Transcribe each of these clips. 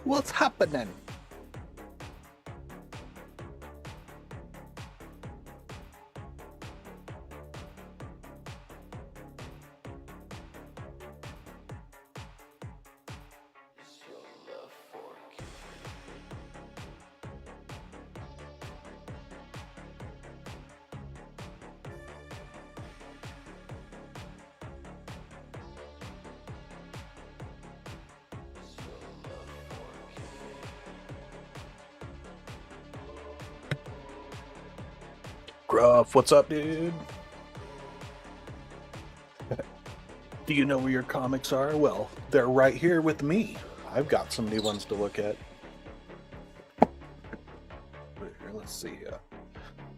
What's happening? Gruff, what's up, dude? Do you know where your comics are? Well, they're right here with me. I've got some new ones to look at. Let's see.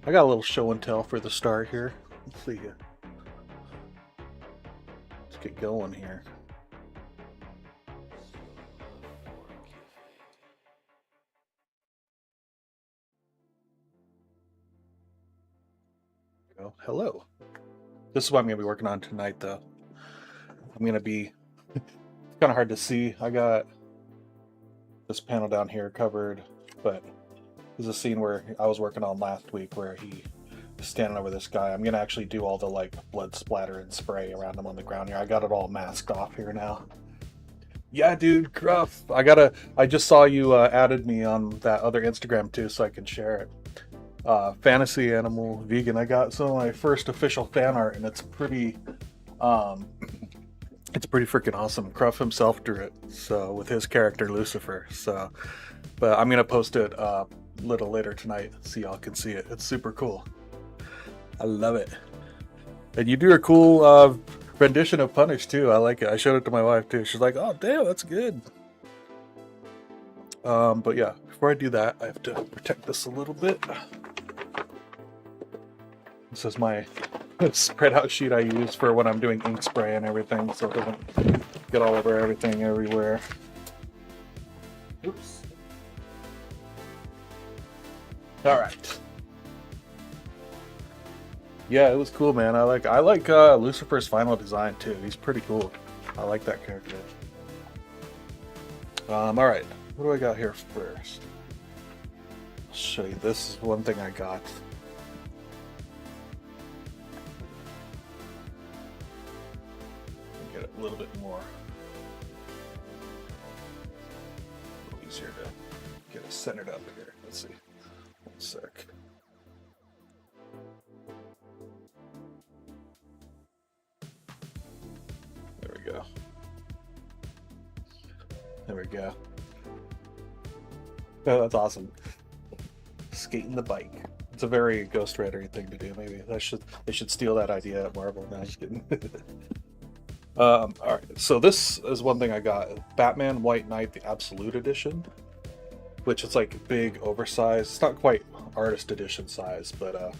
I got a little show and tell for the start here. Let's see. Let's get going here. Oh, hello. This is what I'm going to be working on tonight, though. I'm going to be... it's kind of hard to see. I got this panel down here covered, but there's a scene where I was working on last week where he is standing over this guy. I'm going to actually do all the, like, blood splatter and spray around him on the ground here. I got it all masked off here now. Yeah, dude, Gruff. I just saw you added me on that other Instagram, too, so I can share it. Fantasy Animal Vegan. I got some of my first official fan art, and it's pretty freaking awesome. Cruff himself drew it, so with his character Lucifer. So, but I'm gonna post it a little later tonight so y'all can see it. It's super cool. I love it. And you do a cool rendition of Punish too. I like it. I showed it to my wife too. She's like, "Oh, damn, that's good." But yeah, before I do that, I have to protect this a little bit. This is my spread out sheet I use for when I'm doing ink spray and everything, so it doesn't get all over everything everywhere. Oops. All right. Yeah, it was cool, man. I like Lucifer's final design too. He's pretty cool. I like that character. All right. What do I got here first? I'll show you. This is one thing I got. Get it a little bit more. A little easier to get it centered up here. Let's see. One sec. There we go. There we go. Oh, that's awesome. Skating the bike. It's a very Ghost Rider thing to do. Maybe they should steal that idea at Marvel. No, just kidding. All right. So this is one thing I got: Batman White Knight, the Absolute Edition, which is like big, oversized. It's not quite artist edition size, but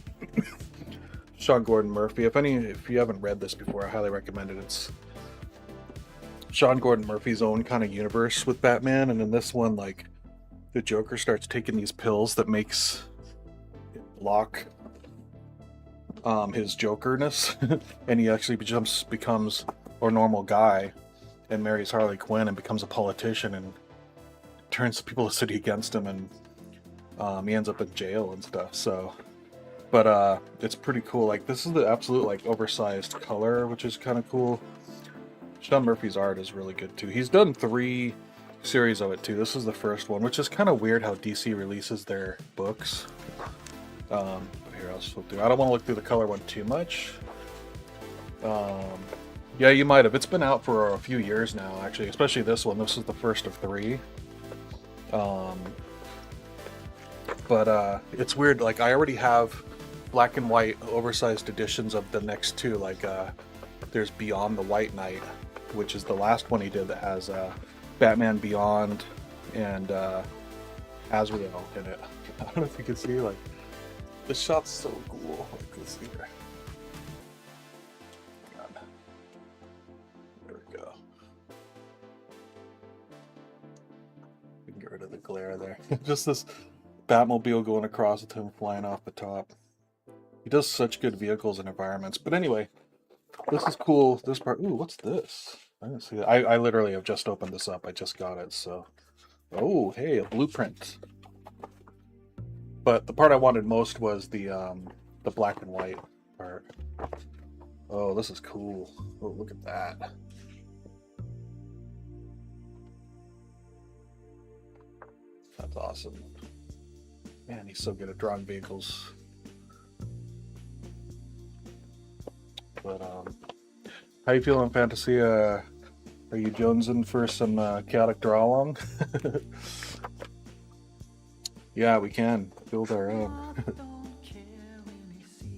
Sean Gordon Murphy. If you haven't read this before, I highly recommend it. It's Sean Gordon Murphy's own kind of universe with Batman, and in this one, like, the Joker starts taking these pills that makes it block his Jokerness, and he actually becomes a normal guy and marries Harley Quinn and becomes a politician and turns people of the city against him, and he ends up in jail and stuff. So, but it's pretty cool. Like, this is the absolute like oversized color, which is kind of cool. Sean Murphy's art is really good too. He's done 3 series of it too. This is the first one, which is kind of weird how DC releases their books. But here, I'll just look through. I don't want to look through the color one too much. Yeah, you might have. It's been out for a few years now, actually. Especially this one. This is the first of 3. But it's weird. Like, I already have black and white oversized editions of the next 2. Like, there's Beyond the White Knight, which is the last one he did that has Batman Beyond and Azrael in it. I don't know if you can see, like, the shot's so cool. Like, let's see here. There we go. We can get rid of the glare there. Just this Batmobile going across with him flying off the top. He does such good vehicles and environments. But anyway, this is cool. This part. Ooh, what's this? I didn't see that. I literally have just opened this up. I just got it, so Oh, hey, a blueprint. But the part I wanted most was the black and white part. Oh, this is cool. Oh, look at that. That's awesome. Man, he's so good at drawing vehicles. But how you feeling, Fantasy? Are you jonesing for some chaotic draw along? Yeah, we can build our own.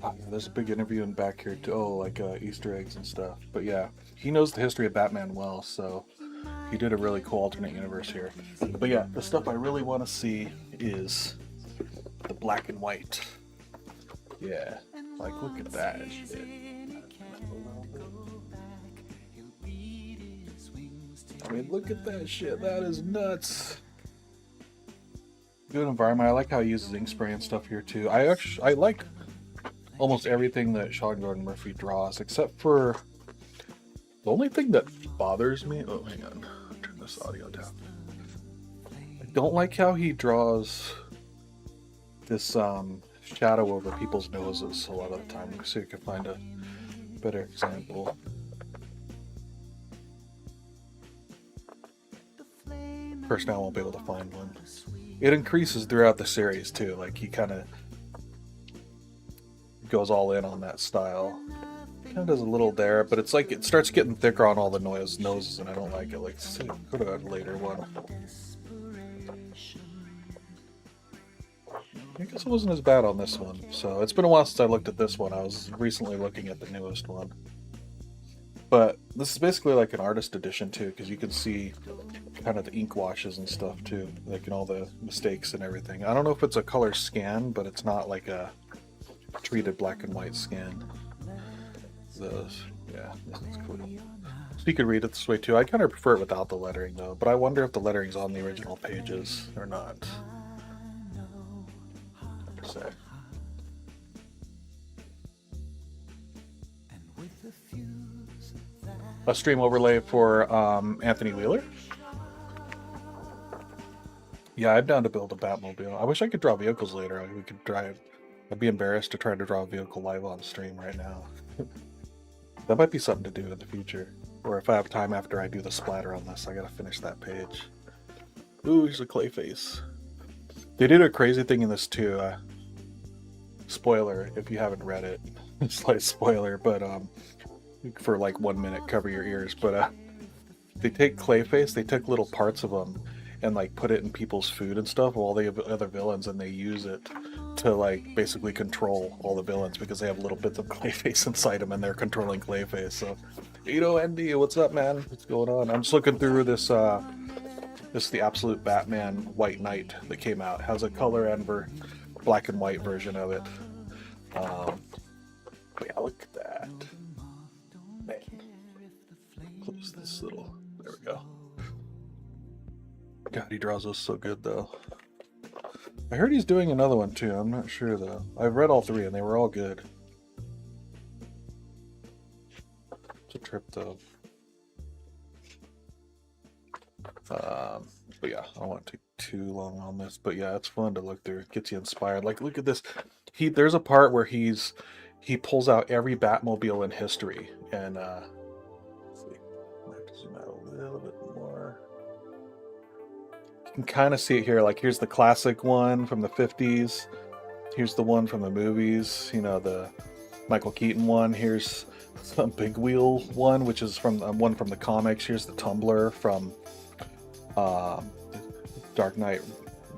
Oh, yeah, there's a big interview in back here too. Oh, like Easter eggs and stuff. But yeah, he knows the history of Batman well, so he did a really cool alternate universe here. But yeah, the stuff I really want to see is the black and white. Yeah, like look at that shit. I mean, look at that shit. That is nuts. Good environment. I like how he uses ink spray and stuff here too. I like almost everything that Sean Gordon Murphy draws, except for the only thing that bothers me. Oh, hang on. Turn this audio down. I don't like how he draws this shadow over people's noses a lot of the time. Let me see if I can find a better example. First, now I won't be able to find one. It increases throughout the series too. Like he kind of goes all in on that style. Kind of does a little there, but it's like it starts getting thicker on all the noses, and I don't like it. Like, go to a later one. I guess it wasn't as bad on this one. So it's been a while since I looked at this one. I was recently looking at the newest one. But this is basically like an artist edition too, because you can see kind of the ink washes and stuff too, like and all the mistakes and everything. I don't know if it's a color scan, but it's not like a treated black and white scan. Yeah, this is cool. So you could read it this way too. I kind of prefer it without the lettering though, but I wonder if the lettering's on the original pages or not. So. A stream overlay for Anthony Wheeler. Yeah, I'm down to build a Batmobile. I wish I could draw vehicles later. We could drive. I'd be embarrassed to try to draw a vehicle live on stream right now. That might be something to do in the future. Or if I have time after I do the splatter on this, I gotta finish that page. Ooh, here's a Clayface. They did a crazy thing in this too. Spoiler, if you haven't read it. Slight spoiler, but for like 1 minute, cover your ears. But they take Clayface, they took little parts of them and like put it in people's food and stuff, all the other villains, and they use it to like basically control all the villains because they have little bits of Clayface inside them and they're controlling Clayface. So, Andy, what's up, man? What's going on? I'm just looking through this. This is the Absolute Batman White Knight that came out. It has a color and black and white version of it. But yeah, look at that. Man. Close this little. There we go. God, he draws those so good though. I heard he's doing another one too. I'm not sure though. I've read all three and they were all good. It's a trip though. But yeah, I don't want to take too long on this. But yeah, it's fun to look through. It gets you inspired. Like, look at this. There's a part where he pulls out every Batmobile in history, and let's see. I have to zoom out a little bit more. You can kind of see it here. Like, here's the classic one from the 50s. Here's the one from the movies. You know, the Michael Keaton one. Here's some Big Wheel one, which is from one from the comics. Here's the Tumbler from Dark Knight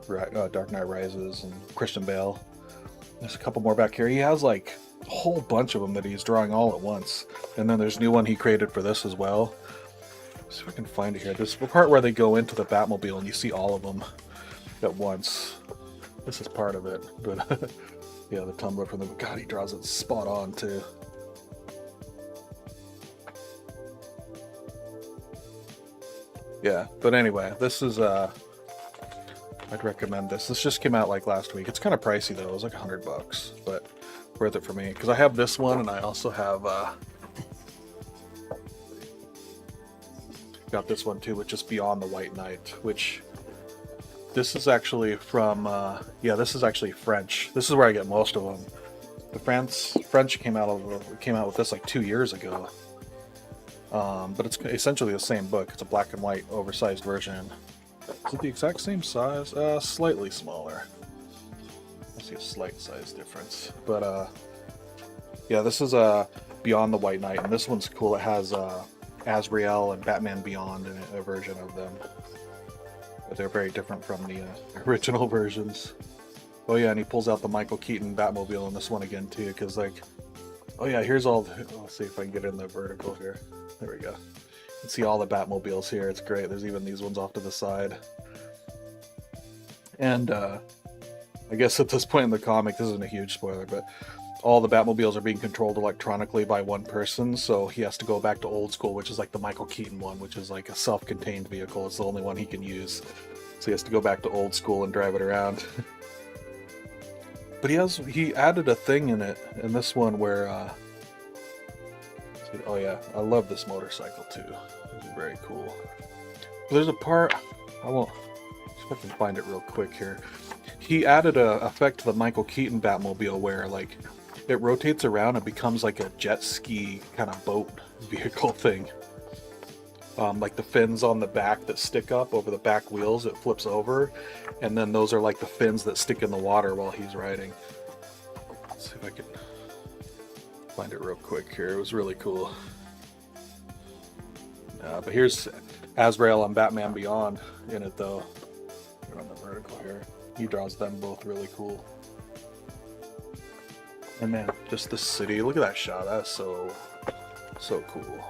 Rises, and Christian Bale. There's a couple more back here. He has like a whole bunch of them that he's drawing all at once, and then there's a new one he created for this as well. Let's see if I can find it here. There's the part where they go into the Batmobile and you see all of them at once. This is part of it, but yeah, the Tumbler from the God, he draws it spot on too. Yeah, but anyway, this is I'd recommend this. This just came out like last week. It's kind of pricey though. It was like $100, but worth it for me because I have this one and I also have got this one too, which is Beyond the White Knight, which This is actually from, yeah, this is actually French. This is where I get most of them. The French came out with this like 2 years ago. But it's essentially the same book. It's a black and white, oversized version. Is it the exact same size? Slightly smaller. I see a slight size difference. But yeah, this is Beyond the White Knight, and this one's cool. It has Azrael and Batman Beyond in it, a version of them. But they're very different from the original versions. Oh yeah, and he pulls out the Michael Keaton Batmobile in this one again too, because like, oh yeah, here's all. Let's see if I can get in the vertical here. There we go. You can see all the Batmobiles here. It's great. There's even these ones off to the side. And I guess at this point in the comic, this isn't a huge spoiler, but all the Batmobiles are being controlled electronically by one person, so he has to go back to old school, which is like the Michael Keaton one, which is like a self-contained vehicle. It's the only one he can use. So he has to go back to old school and drive it around. But he added a thing in it, in this one where, oh yeah, I love this motorcycle too. It's very cool. There's a part, I won't, see if I can find it real quick here. He added a effect to the Michael Keaton Batmobile where like it rotates around and becomes like a jet ski kind of boat vehicle thing. Like the fins on the back that stick up over the back wheels, it flips over, and then those are like the fins that stick in the water while he's riding. Let's see if I can find it real quick here. It was really cool. But here's Azrael and Batman Beyond in it though. Put on the vertical here. He draws them both really cool. And man, just the city. Look at that shot. That's so cool.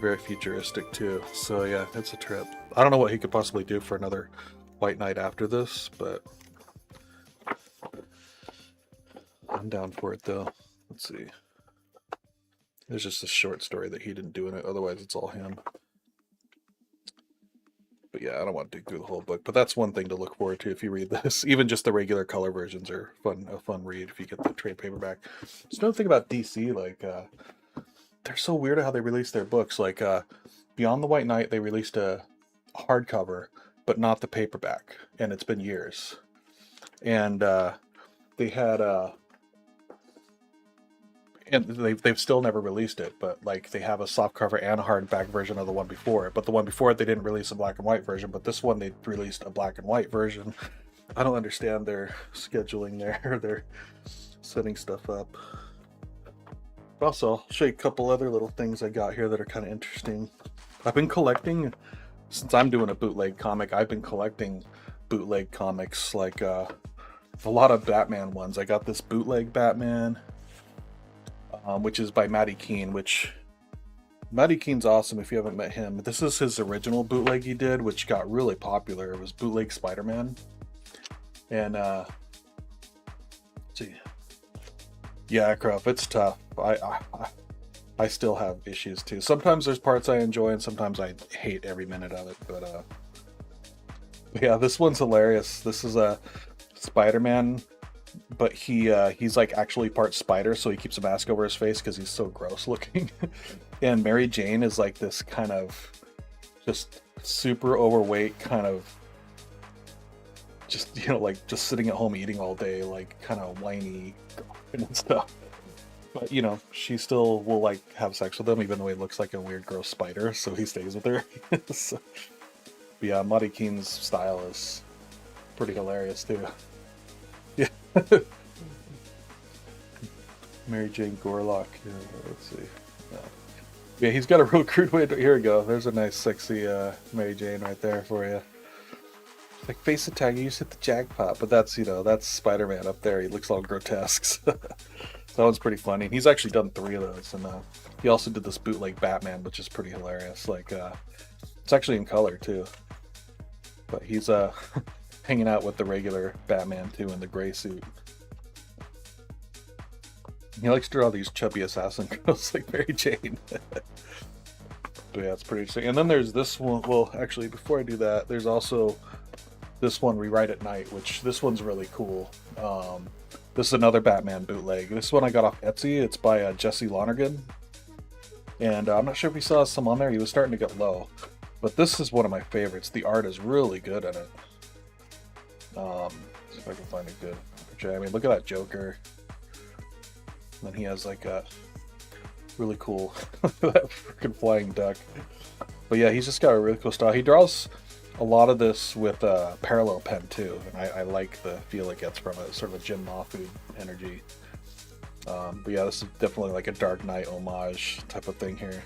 Very futuristic too. So yeah, it's a trip. I don't know what he could possibly do for another White Knight after this, but I'm down for it though. Let's see. There's just a short story that he didn't do in it. Otherwise, it's all him. But yeah, I don't want to dig through the whole book. But that's one thing to look forward to if you read this. Even just the regular color versions are a fun read if you get the trade paperback. There's another thing about DC, like they're so weird at how they release their books. Like Beyond the White Knight, they released a hardcover, but not the paperback, and it's been years. And they had and they've still never released it, but like they have a soft cover and a hardback version of the one before it. But the one before it, they didn't release a black and white version, but this one they released a black and white version. I don't understand their scheduling there. They're setting stuff up. But also, I'll show you a couple other little things I got here that are kind of interesting. I've been collecting, since I'm doing a bootleg comic, I've been collecting bootleg comics, like a lot of Batman ones. I got this bootleg Batman, which is by Matty Keene, which Matty Keene's awesome if you haven't met him. This is his original bootleg he did, which got really popular. It was Bootleg Spider-Man. And let's see. Yeah, crap, it's tough. I still have issues too. Sometimes there's parts I enjoy and sometimes I hate every minute of it, but yeah, this one's hilarious. This is a Spider-Man, but he's like actually part spider, so he keeps a mask over his face because he's so gross looking. And Mary Jane is like this kind of just super overweight, kind of just, you know, like just sitting at home eating all day, like kind of whiny and stuff. But you know, she still will like have sex with him even though he looks like a weird gross spider, so he stays with her. So, but yeah, Matty Keene's style is pretty hilarious too. Yeah. Mary Jane Gorlock. Yeah, let's see. Yeah, he's got a real crude way to... Here we go. There's a nice, sexy Mary Jane right there for you. Like, face attack, you just hit the jackpot. But that's, you know, that's Spider-Man up there. He looks all grotesque. That one's pretty funny. He's actually done 3 of those. And he also did this bootleg Batman, which is pretty hilarious. Like, it's actually in color, too. But he's hanging out with the regular Batman, too, in the gray suit. He likes to draw these chubby assassin girls like Mary Jane. But yeah, it's pretty interesting. And then there's this one. Well, actually, before I do that, there's also this one, Rewrite at Night, which this one's really cool. This is another Batman bootleg. This one I got off Etsy. It's by Jesse Lonergan. And I'm not sure if he saw some on there. He was starting to get low. But this is one of my favorites. The art is really good in it. See if I can find a good picture. I mean, look at that Joker. And then he has like a really cool that freaking flying duck. But yeah, he's just got a really cool style. He draws a lot of this with a parallel pen too, and I like the feel it gets from it. Sort of a Jim Mahfood energy. But yeah, this is definitely like a Dark Knight homage type of thing here.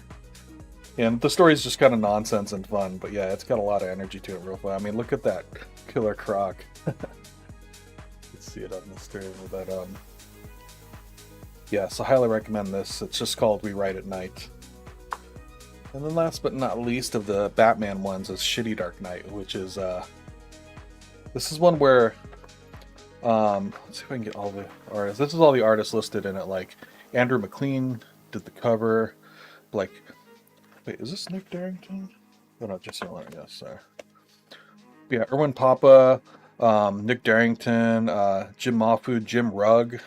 And the story is just kind of nonsense and fun, but yeah, it's got a lot of energy to it real fun. I mean, look at that Killer Croc. Let's see it on the stream with that. Yeah, so highly recommend this. It's just called We Write at Night. And then last but not least of the Batman ones is Shitty Dark Knight, which is this is one where let's see if I can get all the artists. This is all the artists listed in it. Like Andrew McLean did the cover. Like, wait, is this Nick Darrington? Oh no, Jesse Miller. Yes, sorry. Yeah, Erwin Papa, Nick Darrington, Jim Mahfood, Jim Rugg,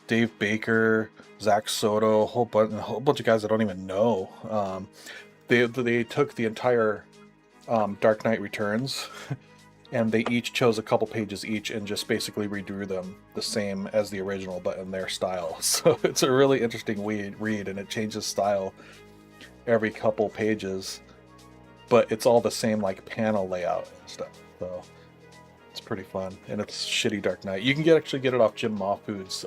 Dave Baker, Zach Soto, a whole bunch of guys I don't even know. They took the entire Dark Knight Returns, and they each chose a couple pages each and just basically redrew them the same as the original, but in their style. So it's a really interesting read, and it changes style every couple pages, but it's all the same like panel layout and stuff. So it's pretty fun, and it's Shitty Dark Knight. You can actually get it off Jim Mahfood's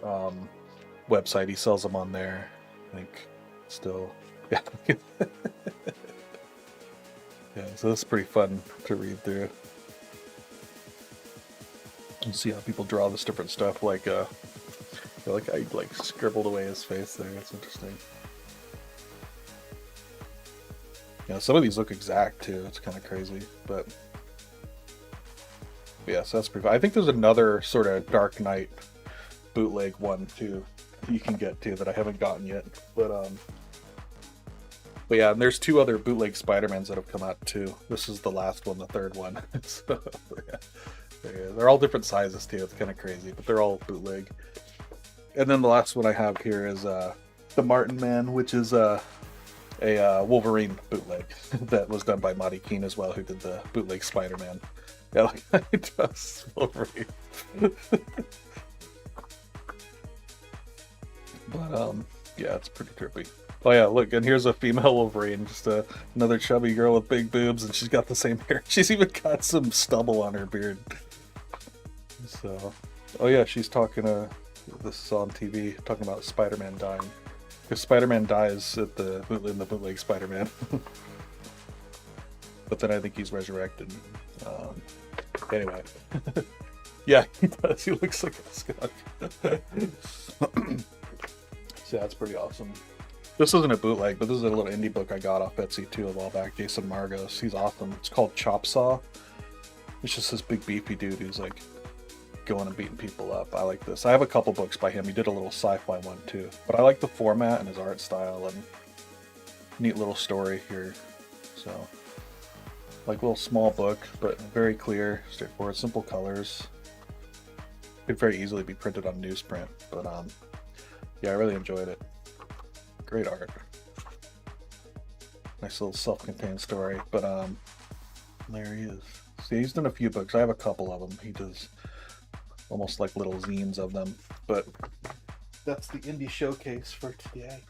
website. He sells them on there, I think. Still, yeah. Yeah. So this is pretty fun to read through and see how people draw this different stuff. Like, I like scribbled away his face there. That's interesting. Yeah, some of these look exact too. It's kind of crazy, but yeah, so that's pretty fun. I think there's another sort of Dark Knight bootleg one too you can get to that I haven't gotten yet. But yeah, and there's two other bootleg Spider-Mans that have come out too. This is the last one, the third one. So yeah, they're all different sizes too. It's kind of crazy, but they're all bootleg. And then the last one I have here is the Martin Man, which is a Wolverine bootleg that was done by Monty Keene as well, who did the bootleg Spider-Man. Yeah, like it does Wolverine. But yeah, it's pretty trippy. Oh yeah, look, and here's a female Wolverine, just another chubby girl with big boobs, and she's got the same hair. She's even got some stubble on her beard. So, oh yeah, she's talking this is on TV, talking about Spider-Man dying. Because Spider-Man dies in the bootleg Spider-Man. But then I think he's resurrected. Anyway. Yeah, he does. He looks like a skunk. So yeah, that's pretty awesome. This isn't a bootleg, but this is a little indie book I got off Etsy too a while back. Jason Margos. He's awesome. It's called Chop Saw. It's just this big beefy dude who's like going and beating people up. I like this. I have a couple books by him. He did a little sci-fi one too. But I like the format and his art style, and neat little story here. So, like a little small book, but very clear, straightforward, simple colors. Could very easily be printed on newsprint, but yeah, I really enjoyed it. Great art. Nice little self-contained story, but there he is. See, he's done a few books. I have a couple of them. He does almost like little zines of them, but that's the indie showcase for today.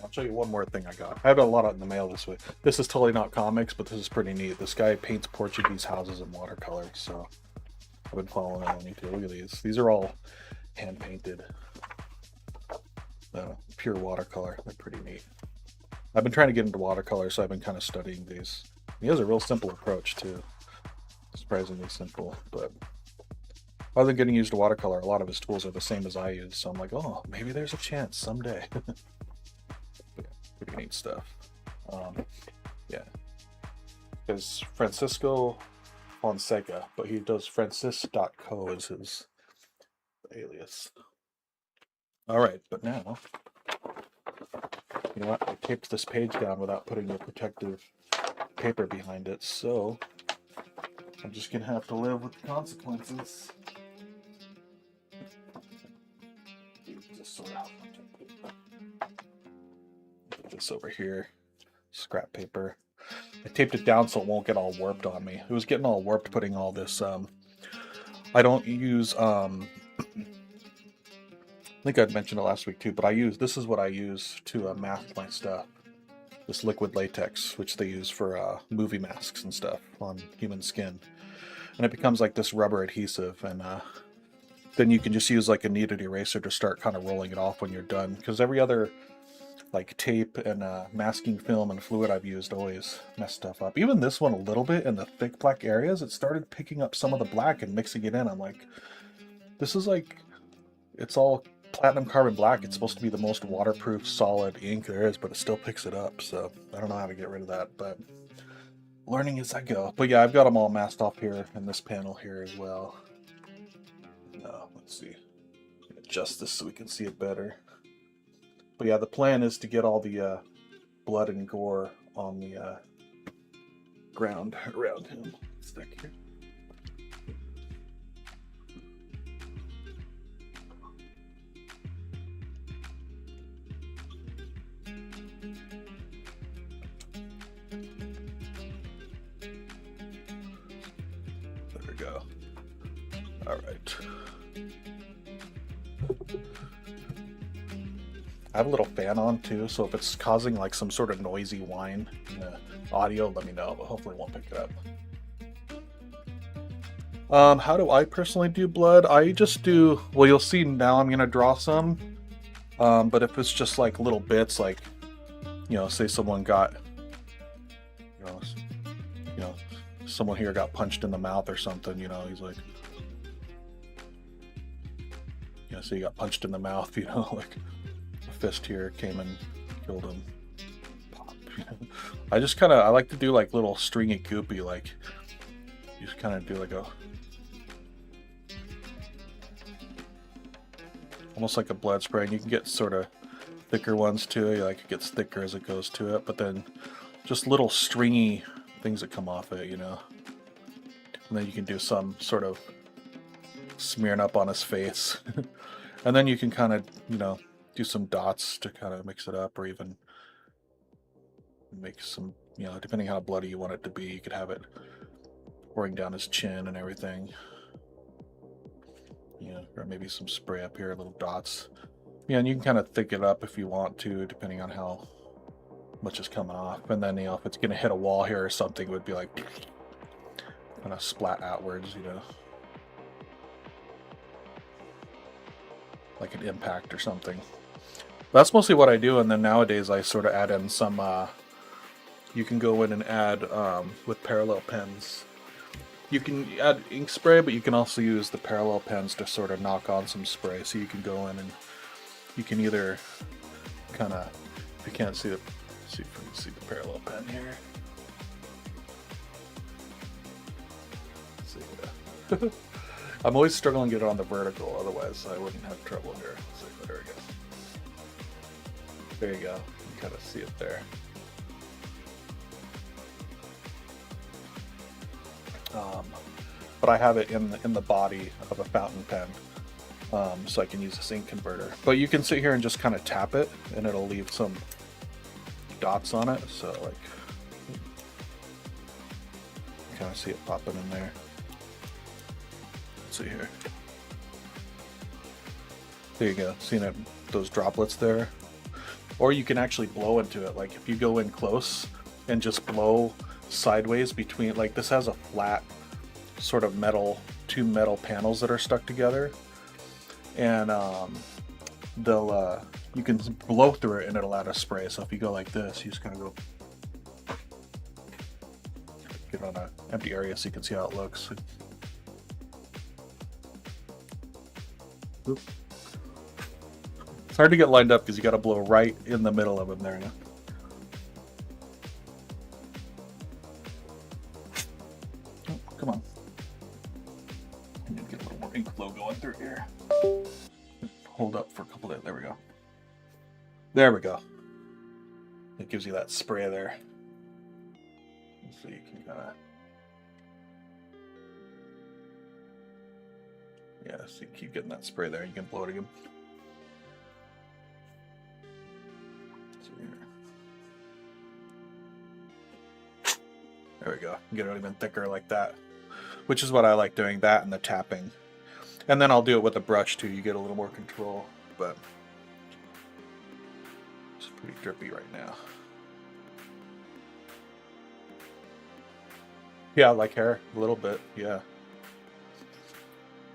I'll show you one more thing I got. I had a lot in the mail this week. This is totally not comics, but this is pretty neat. This guy paints Portuguese houses in watercolor, so I've been following him on YouTube. Look at these. These are all hand painted, pure watercolor. They're pretty neat. I've been trying to get into watercolor, so I've been kind of studying these. He has a real simple approach too. Surprisingly simple, but other than getting used to watercolor, a lot of his tools are the same as I use, so I'm like, oh, maybe there's a chance someday. Yeah, pretty neat stuff. Yeah, there's Francisco Fonseca, but he does Francis.co as his alias. All right, but now, you know what? I taped this page down without putting the protective paper behind it, so I'm just gonna have to live with the consequences. Just sort of put this over here, scrap paper. I taped it down so it won't get all warped on me. It was getting all warped putting all this. I don't use. I think I'd mentioned it last week too, but this is what I use to mask my stuff. This liquid latex, which they use for movie masks and stuff on human skin, and it becomes like this rubber adhesive, and then you can just use like a kneaded eraser to start kind of rolling it off when you're done. Because every other like tape and masking film and fluid I've used always mess stuff up. Even this one a little bit in the thick black areas, it started picking up some of the black and mixing it in. I'm like, this is like, it's all platinum carbon black. It's supposed to be the most waterproof solid ink there is, but it still picks it up. So I don't know how to get rid of that, but learning as I go. But yeah, I've got them all masked off here in this panel here as well. Let's see, adjust this so we can see it better. But yeah, the plan is to get all the blood and gore on the ground around him. Stick here. There we go. All right. I have a little fan on too, so if it's causing like some sort of noisy whine in the audio, let me know, but hopefully it won't pick it up. How do I personally do blood? I just do, well, you'll see now I'm gonna draw some, but if it's just like little bits, like, you know, say someone got, you know, someone here got punched in the mouth or something, you know, he's like, you know, so he got punched in the mouth, you know, like, fist here came and killed him. Pop. I just kind of, I like to do like little stringy goopy, like you just kind of do like a almost like a blood spray, and you can get sort of thicker ones too. Like it gets thicker as it goes to it, but then just little stringy things that come off it, you know. And then you can do some sort of smearing up on his face, and then you can kind of, you know, do some dots to kind of mix it up, or even make some, you know, depending how bloody you want it to be, you could have it pouring down his chin and everything. You know, or maybe some spray up here, little dots. Yeah, and you can kind of thick it up if you want to, depending on how much is coming off. And then, you know, if it's gonna hit a wall here or something, it would be like kind of splat outwards, you know, like an impact or something. That's mostly what I do, and then nowadays I sort of add in some, you can go in and add, with parallel pens. You can add ink spray, but you can also use the parallel pens to sort of knock on some spray. So you can go in and you can either kind of, if you can't see the, see if we can see the parallel pen here. Let's see. I'm always struggling to get it on the vertical, otherwise I wouldn't have trouble here. So there we go. There you go. You can kind of see it there. But I have it in the body of a fountain pen, so I can use this ink converter. But you can sit here and just kind of tap it, and it'll leave some dots on it. So like, you kind of see it popping in there. Let's see here. There you go. Seeing it, those droplets there. Or you can actually blow into it. Like if you go in close and just blow sideways between, like this has a flat sort of metal, two metal panels that are stuck together, and they'll you can blow through it and it'll add a spray. So if you go like this, you just kind of go get on an empty area so you can see how it looks. Oop. It's hard to get lined up because you got to blow right in the middle of them there. Yeah. Oh, come on. I need to get a little more ink flow going through here. Hold up for a couple of, there we go. There we go. It gives you that spray there. So you can kind of, yeah, so you keep getting that spray there. You can blow it again. There we go. Get it even thicker like that, which is what I like doing, that and the tapping. And then I'll do it with a brush too. You get a little more control, but it's pretty drippy right now. Yeah, like hair a little bit. Yeah.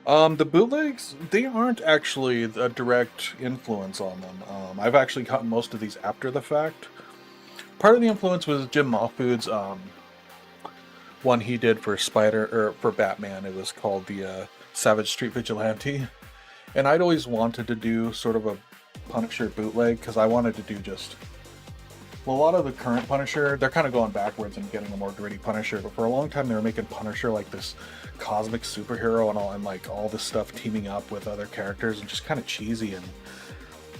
The bootlegs, they aren't actually a direct influence on them. I've actually gotten most of these after the fact. Part of the influence was Jim Mahfood's one he did for for Batman. It was called the Savage Street Vigilante, and I'd always wanted to do sort of a Punisher bootleg because I wanted to do just. Well, a lot of the current Punisher, they're kind of going backwards and getting a more gritty Punisher, but for a long time they were making Punisher like this cosmic superhero and like all this stuff teaming up with other characters and just kind of cheesy, and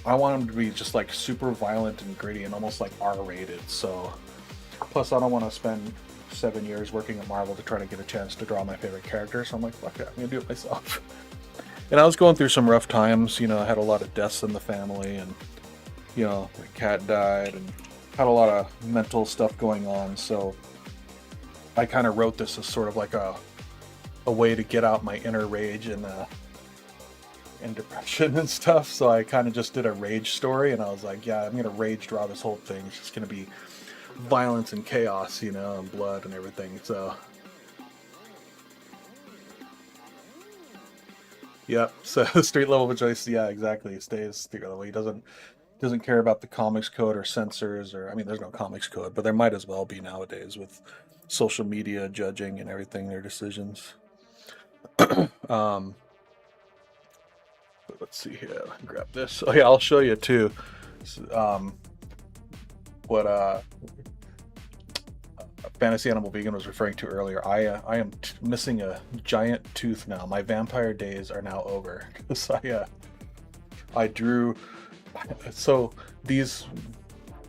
I want him to be just like super violent and gritty and almost like R-rated. So plus I don't want to spend 7 years working at Marvel to try to get a chance to draw my favorite character, so I'm like, fuck it, I'm gonna do it myself. And I was going through some rough times, I had a lot of deaths in the family, and my cat died, and had a lot of mental stuff going on, so I kind of wrote this as sort of like a way to get out my inner rage and depression and stuff. So I kind of just did a rage story, and I was like, yeah, I'm gonna rage draw this whole thing. It's just gonna be violence and chaos, and blood and everything. So yep. So street level Joyce, yeah, exactly. He stays street level. He doesn't care about the comics code or censors, or there's no comics code, but there might as well be nowadays with social media judging and everything, their decisions. But let's see here. Grab this. Oh yeah, I'll show you too. What Fantasy Animal Vegan was referring to earlier. I am missing a giant tooth now. My vampire days are now over because I drew. So these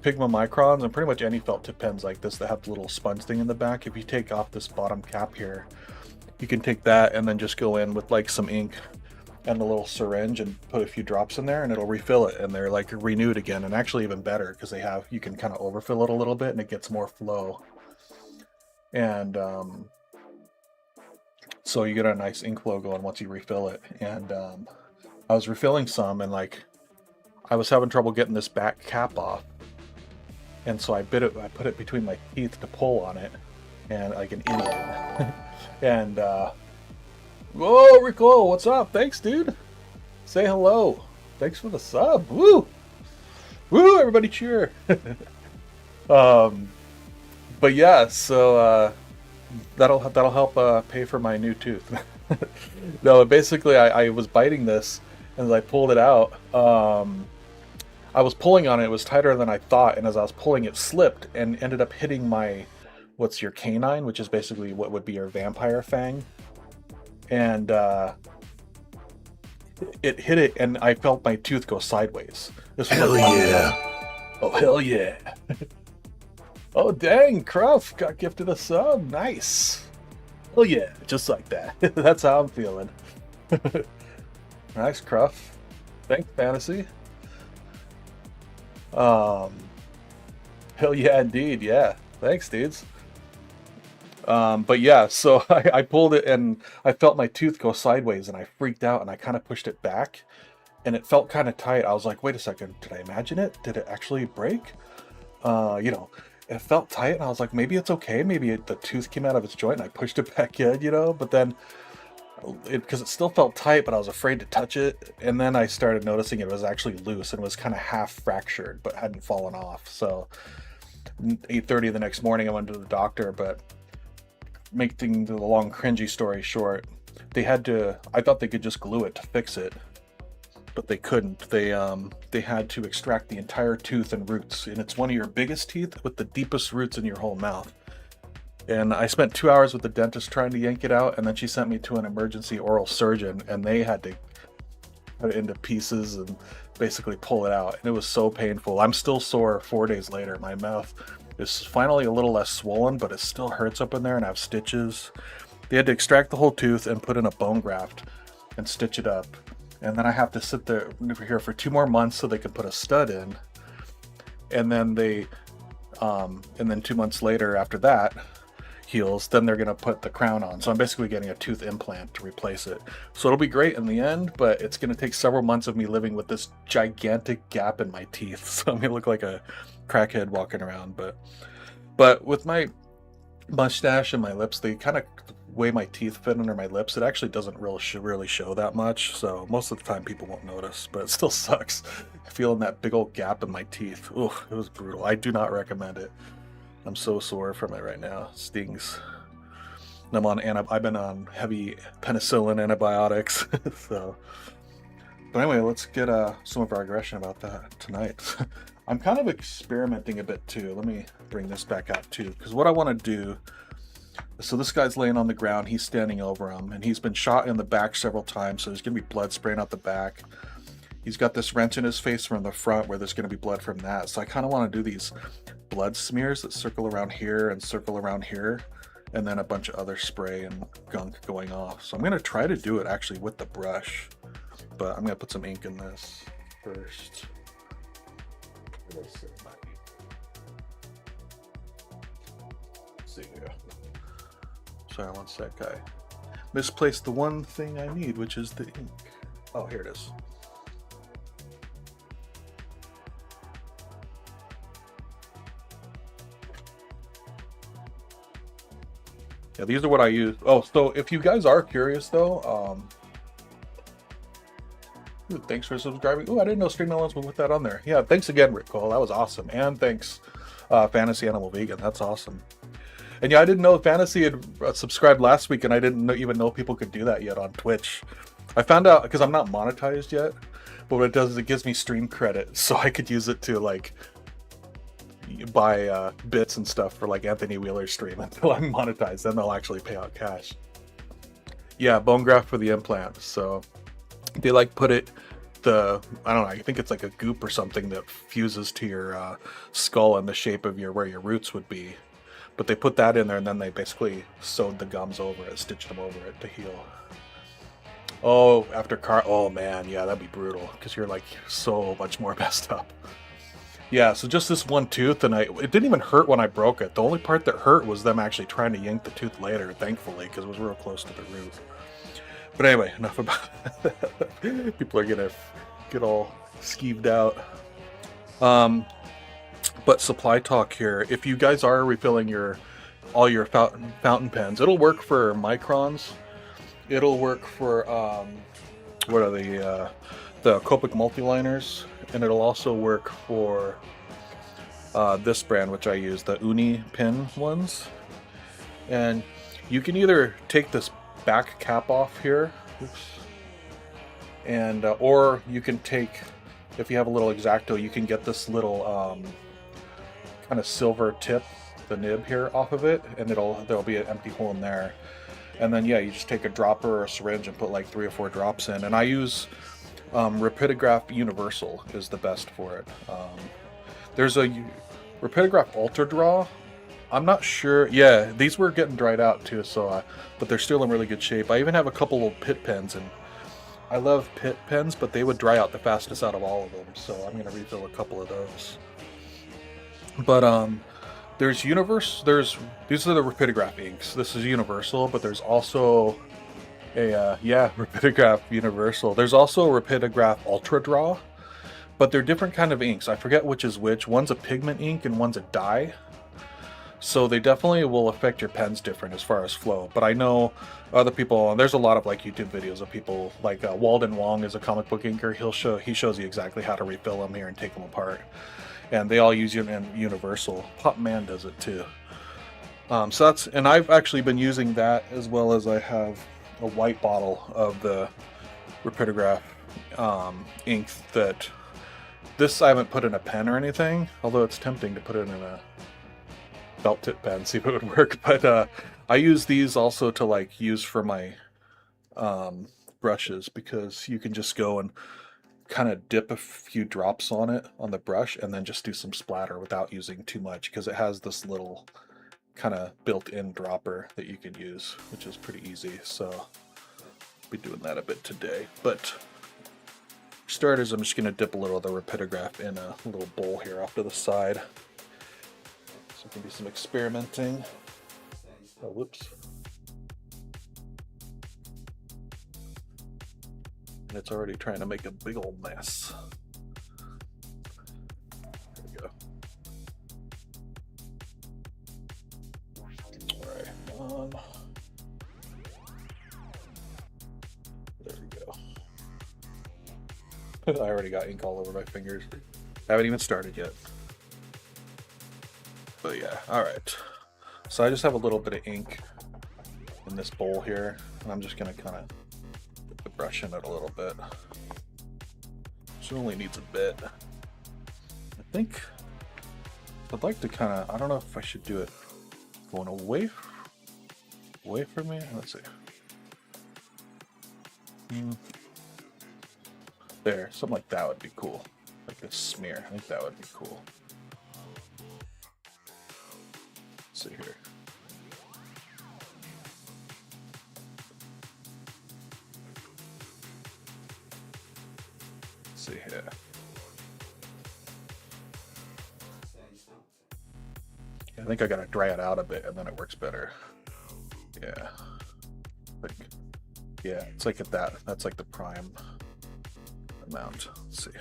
Pigma Microns and pretty much any felt tip pens like this that have the little sponge thing in the back, if you take off this bottom cap here, you can take that and then just go in with like some ink and a little syringe and put a few drops in there, and it'll refill it, and they're like renewed again, and actually even better because you can kind of overfill it a little bit and it gets more flow. And so you get a nice ink flow going once you refill it. And I was refilling some, and like I was having trouble getting this back cap off, and so I put it between my teeth to pull on it, and like an idiot. And whoa, Rico, what's up? Thanks, dude. Say hello. Thanks for the sub. Woo, everybody cheer. But yeah, so that'll help pay for my new tooth. No, basically I was biting this, and as I pulled it out, I was pulling on it. It was tighter than I thought, and as I was pulling, it slipped and ended up hitting my what's your canine, which is basically what would be your vampire fang, and it hit it, and I felt my tooth go sideways. This was hell like, yeah! Oh hell yeah! Oh dang, Cruff got gifted a sub. Nice. Oh yeah, just like that. That's how I'm feeling. Nice, Cruff. Thanks, Fantasy. Hell yeah, indeed. Yeah, thanks, dudes. But yeah, so I pulled it and I felt my tooth go sideways, and I freaked out, and I kind of pushed it back, and it felt kind of tight. I was like, wait a second, did I imagine it? Did it actually break? It felt tight, and I was like, maybe it's okay. Maybe the tooth came out of its joint, and I pushed it back in, but then because it still felt tight, but I was afraid to touch it. And then I started noticing it was actually loose and was kind of half fractured, but hadn't fallen off. So 8:30 the next morning, I went to the doctor, but making the long cringy story short, I thought they could just glue it to fix it, but they couldn't. They had to extract the entire tooth and roots, and it's one of your biggest teeth with the deepest roots in your whole mouth. And I spent 2 hours with the dentist trying to yank it out, and then she sent me to an emergency oral surgeon, and they had to cut it into pieces and basically pull it out. And it was so painful. I'm still sore 4 days later. My mouth is finally a little less swollen, but it still hurts up in there, and I have stitches. They had to extract the whole tooth and put in a bone graft and stitch it up. And then I have to sit there here for 2 more months so they can put a stud in. And then and then 2 months later after that, heals, then they're going to put the crown on. So I'm basically getting a tooth implant to replace it. So it'll be great in the end, but it's going to take several months of me living with this gigantic gap in my teeth. So I'm going to look like a crackhead walking around. But with my mustache and my lips, they kind of way my teeth fit under my lips, it actually doesn't really show that much. So most of the time people won't notice, but it still sucks. Feeling that big old gap in my teeth. Ooh, it was brutal. I do not recommend it. I'm so sore from it right now. It stings. And I've been on heavy penicillin antibiotics. So, but anyway, let's get some of our aggression about that tonight. I'm kind of experimenting a bit too. Let me bring this back out too, because what I want to do. So this guy's laying on the ground. He's standing over him, and he's been shot in the back several times. So there's gonna be blood spraying out the back. He's got this wrench in his face from the front where there's going to be blood from that. So I kind of want to do these blood smears that circle around here and circle around here, and then a bunch of other spray and gunk going off. So I'm going to try to do it actually with the brush, but I'm going to put some ink in this first. Let's see here. Sorry, one sec, I misplaced the one thing I need, which is the ink. Oh, here it is. Yeah, these are what I use. Oh, so if you guys are curious though, ooh, thanks for subscribing. Oh, I didn't know Stream Elements would put that on there. Yeah, thanks again, Rick Cole. That was awesome. And thanks, Fantasy Animal Vegan. That's awesome. And yeah, I didn't know Fantasy had subscribed last week, and I didn't even know people could do that yet on Twitch. I found out because I'm not monetized yet, but what it does is it gives me stream credit, so I could use it to like buy bits and stuff for like Anthony Wheeler's stream until I'm monetized. Then they'll actually pay out cash. Yeah, bone graft for the implant. So they like put it I don't know, I think it's like a goop or something that fuses to your skull in the shape of where your roots would be. But they put that in there, and then they basically sewed the gums over it, stitched them over it to heal. Oh, oh man, yeah, that'd be brutal because you're like so much more messed up. Yeah, so just this one tooth, and it didn't even hurt when I broke it. The only part that hurt was them actually trying to yank the tooth later, thankfully, because it was real close to the root. But anyway, enough about that. People are gonna get all skeeved out. But supply talk here. If you guys are refilling all your fountain pens, it'll work for microns. It'll work for what are the Copic multiliners, and it'll also work for this brand, which I use, the Uni pin ones. And you can either take this back cap off here, oops, and or you can take, if you have a little X-Acto, you can get this little kind of silver tip, the nib here off of it, and there'll be an empty hole in there. And then yeah, you just take a dropper or a syringe and put like 3 or 4 drops in. And I use Rapidograph Universal is the best for it. There's a Rapidograph Ultra Draw. I'm not sure. Yeah, these were getting dried out too, so but they're still in really good shape. I even have a couple of Pitt pens, and I love Pitt pens, but they would dry out the fastest out of all of them. So I'm gonna refill a couple of those. But there's these are the Rapidograph inks. This is Universal, but there's also a Rapidograph Universal. There's also a Rapidograph Ultra Draw, but they're different kind of inks. I forget which is which. One's a pigment ink and one's a dye. So they definitely will affect your pens different as far as flow. But I know other people, and there's a lot of like YouTube videos of people like Walden Wong is a comic book inker. He shows you exactly how to refill them here and take them apart. And they all use Universal. Pop Man does it too. So and I've actually been using that, as well as I have a white bottle of the Rapidograph ink that I haven't put in a pen or anything, although it's tempting to put it in a felt tip pen, see if it would work. But I use these also to like use for my brushes, because you can just go and kind of dip a few drops on it on the brush and then just do some splatter without using too much, because it has this little kind of built-in dropper that you can use, which is pretty easy. So I'll be doing that a bit today. But for starters, I'm just going to dip a little of the Rapidograph in a little bowl here off to the side. So we can do some experimenting. Oh, whoops. And it's already trying to make a big old mess. There we go. All right. There we go. I already got ink all over my fingers. I haven't even started yet. But yeah, all right. So I just have a little bit of ink in this bowl here, and I'm just gonna kind of put the brush in it a little bit. She only needs a bit. I think I'd like to kind of, I don't know if I should do it going away from me. Let's see. There, something like that would be cool. Like a smear. I think that would be cool. Let's see here. Let's see here. I think I gotta dry it out a bit and then it works better. Yeah. Like, yeah, it's like at that. That's like the prime amount. Let's see.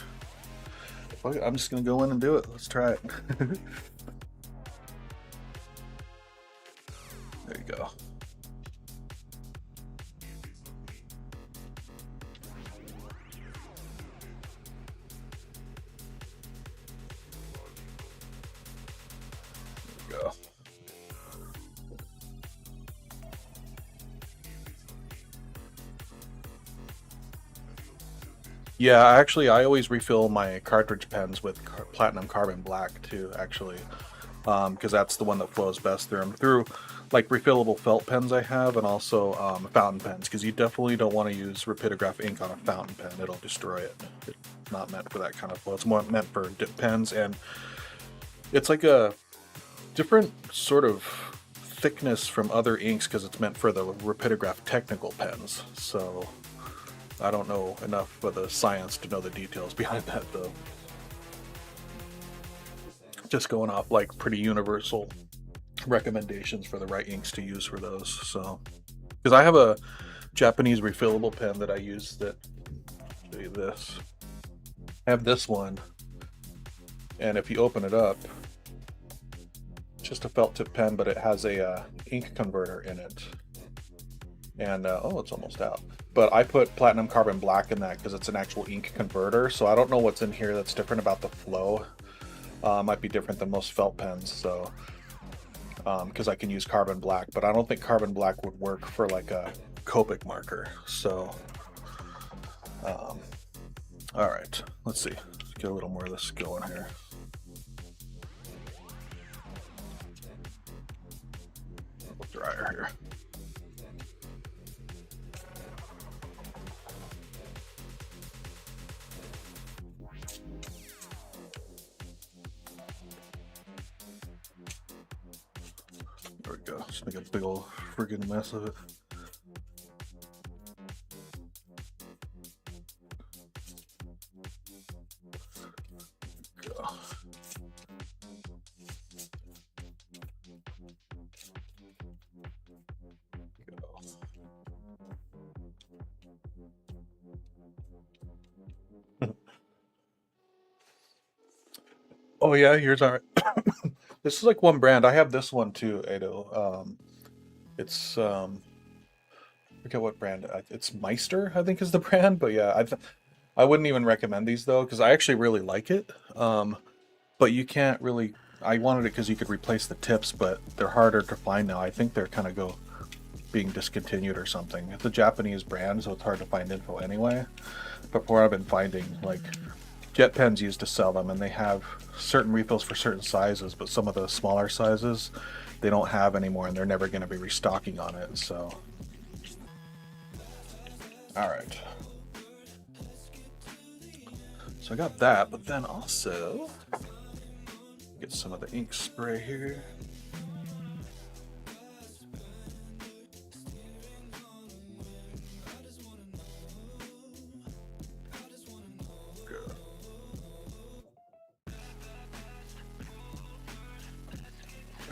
Okay, I'm just gonna go in and do it. Let's try it. There you go. There you go. Yeah, actually, I always refill my cartridge pens with platinum carbon black too, actually, because that's the one that flows best through them. Through like refillable felt pens I have, and also fountain pens, because you definitely don't want to use Rapidograph ink on a fountain pen. It'll destroy it. It's not meant for that kind of flow. It's more meant for dip pens, and it's like a different sort of thickness from other inks because it's meant for the Rapidograph technical pens. So I don't know enough of the science to know the details behind that, though. Just going off like pretty universal recommendations for the right inks to use for those. So, because I have a Japanese refillable pen that I use that, show you this. I have this one, and if you open it up, it's just a felt tip pen, but it has a ink converter in it. And oh, it's almost out. But I put platinum carbon black in that because it's an actual ink converter. So I don't know what's in here that's different about the flow. Might be different than most felt pens. So because I can use carbon black, but I don't think carbon black would work for like a Copic marker. So all right, let's see. Let's get a little more of this going here. A little drier here. There we go. Just make a big old friggin' mess of it. Go. Oh yeah, here's our. This is like one brand. I have this one too, Ado. It's I forget what brand. It's Meister, I think is the brand. But yeah, I wouldn't even recommend these though, because I actually really like it. But you can't really. I wanted it because you could replace the tips, but they're harder to find now. I think they're kind of being discontinued or something. It's a Japanese brand, so it's hard to find info anyway. But from what I've been finding, like Jet Pens used to sell them, and they have certain refills for certain sizes, but some of the smaller sizes they don't have anymore, and they're never going to be restocking on it. So, all right. So I got that, but then also get some of the ink spray here.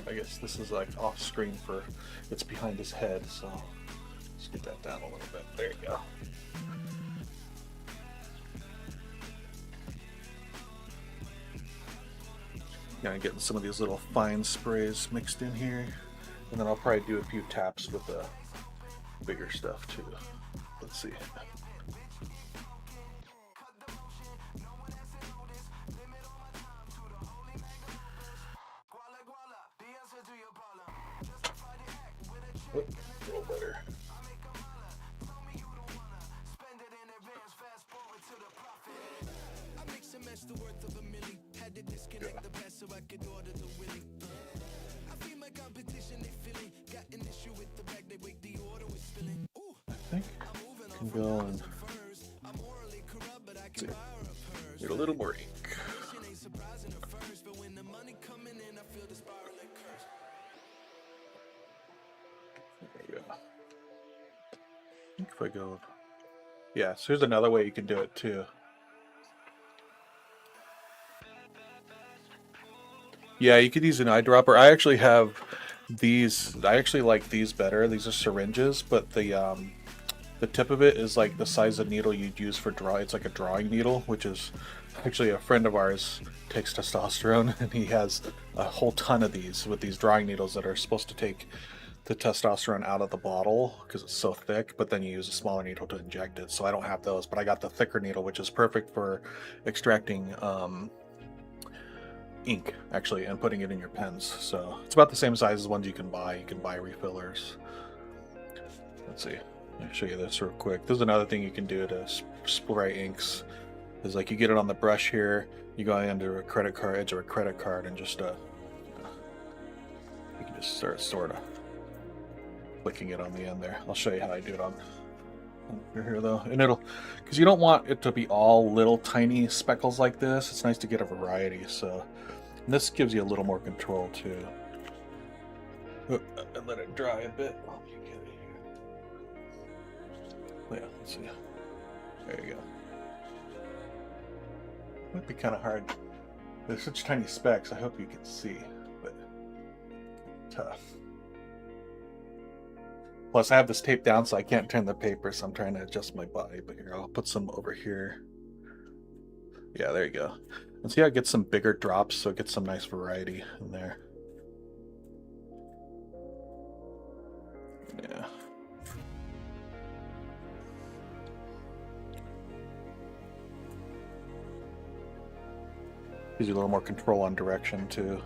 I guess this is like off screen for, it's behind his head, so let's get that down a little bit. There you go. Kind of getting some of these little fine sprays mixed in here, and then I'll probably do a few taps with the bigger stuff too. Let's see. Oh, a little better. I think I can go and see. Get a little more ink. There we go. I think if I go, yeah, so here's another way you can do it too. Yeah, you could use an eyedropper. I actually have these. I actually like these better. These are syringes, but the tip of it is like the size of needle you'd use for draw. It's like a drawing needle, which is actually a friend of ours takes testosterone, and he has a whole ton of these with these drawing needles that are supposed to take the testosterone out of the bottle because it's so thick, but then you use a smaller needle to inject it. So I don't have those, but I got the thicker needle, which is perfect for extracting ink actually and putting it in your pens. So it's about the same size as ones you can buy. You can buy refillers. Let's see. Let me show you this real quick. There's another thing you can do to spray inks. Is like you get it on the brush here. You go under a credit card, edge of a credit card, and just you can just start sort of flicking it on the end there. I'll show you how I do it on here though, and it'll, because you don't want it to be all little tiny speckles like this. It's nice to get a variety. So and this gives you a little more control too. And let it dry a bit. Yeah, let's see. There you go. Might be kind of hard. There's such tiny specks. I hope you can see, but tough. Plus, I have this taped down, so I can't turn the paper, so I'm trying to adjust my body. But here, I'll put some over here. Yeah, there you go. And see how it gets some bigger drops, so it gets some nice variety in there. Yeah. Gives you a little more control on direction too.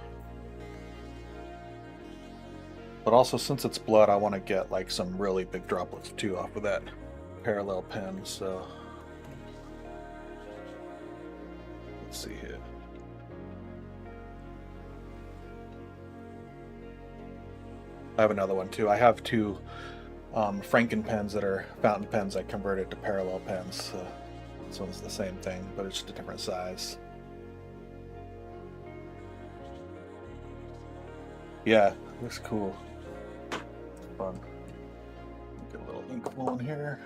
But also, since it's blood, I want to get like some really big droplets too off of that parallel pen. So let's see here. I have another one too. I have two Franken pens that are fountain pens I converted to parallel pens. So this one's the same thing, but it's just a different size. Yeah, looks cool. Fun. Get a little ink flowing here.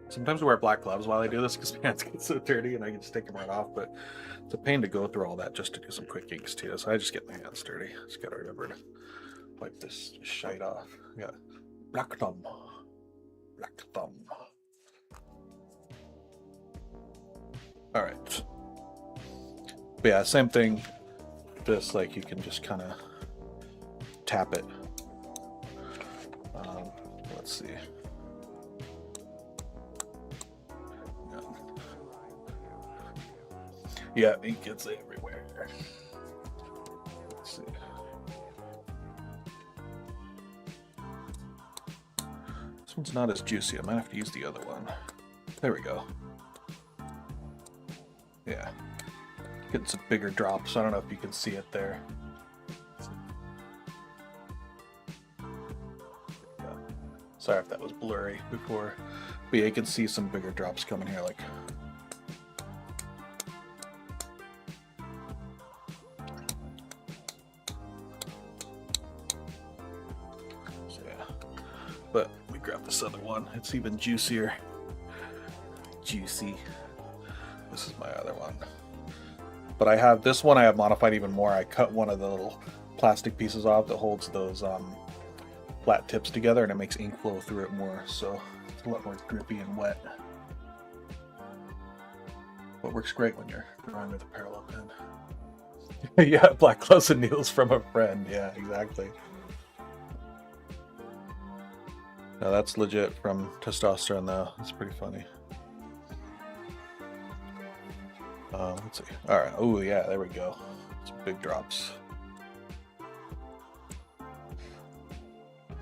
Sometimes I wear black gloves while I do this because my hands get so dirty and I can just take them right off, but it's a pain to go through all that just to do some quick inks too, so I just get my hands dirty. Just gotta remember to wipe this shite off. Yeah, black thumb. Black thumb. Alright. But yeah, same thing. Just like you can just kind of tap it. Let's see. Yeah, ink gets everywhere. Let's see. This one's not as juicy. I might have to use the other one. There we go. Yeah. Getting some bigger drops. I don't know if you can see it there. Sorry if that was blurry before. But yeah, you can see some bigger drops coming here, like. So yeah. But we grab this other one. It's even juicier. Juicy. This is my other one. But I have this one I have modified even more. I cut one of the little plastic pieces off that holds those flat tips together, and it makes ink flow through it more, so it's a lot more drippy and wet. But works great when you're drawing with a parallel pen. Yeah, black gloves and needles from a friend. Yeah, exactly. Now that's legit from testosterone, though. It's pretty funny. Let's see. All right. Oh yeah, there we go. Some big drops,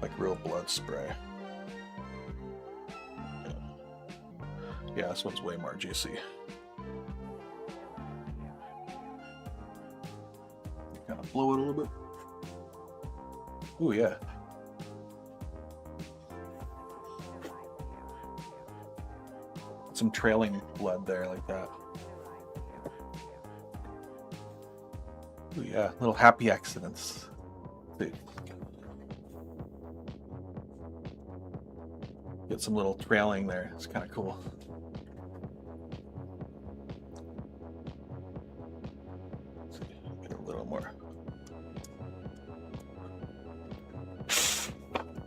like real blood spray. Yeah, this one's way more juicy. Kind of blow it a little bit. Oh yeah. Some trailing blood there, like that. Oh yeah, little happy accidents. See. Get some little trailing there. It's kind of cool. Let's see, get a little more.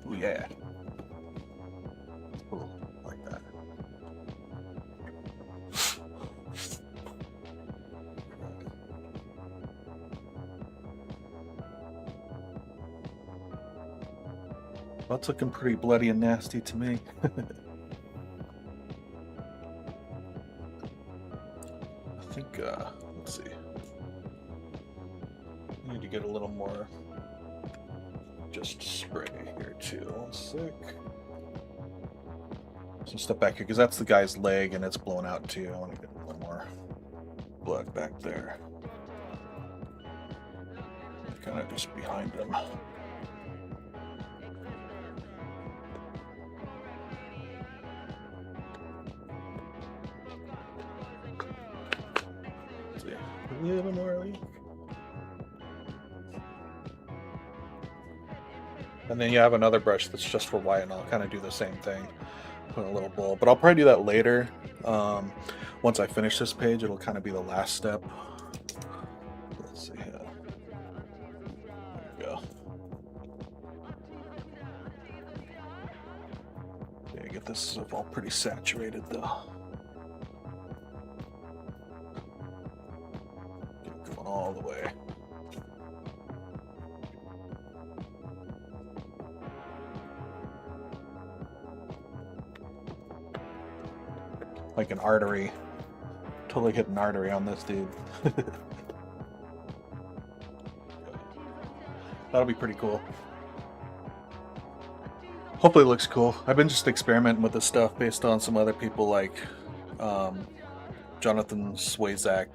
Oh yeah. Cool, like that. That's looking pretty bloody and nasty to me. I think, let's see. I need to get a little more just spray here too. 1 sec. Some stuff back here, because that's the guy's leg and it's blown out too. I want to get a little more blood back there. Kind of just behind him. A little more leak. And then you have another brush that's just for white, and I'll kind of do the same thing. Put a little bowl, but I'll probably do that later. Once I finish this page, it'll kind of be the last step. Let's see here. There we go. Yeah, get this stuff all pretty saturated though. All the way. Like an artery. Totally hit an artery on this dude. That'll be pretty cool. Hopefully it looks cool. I've been just experimenting with this stuff based on some other people like Jonathan Swayzak.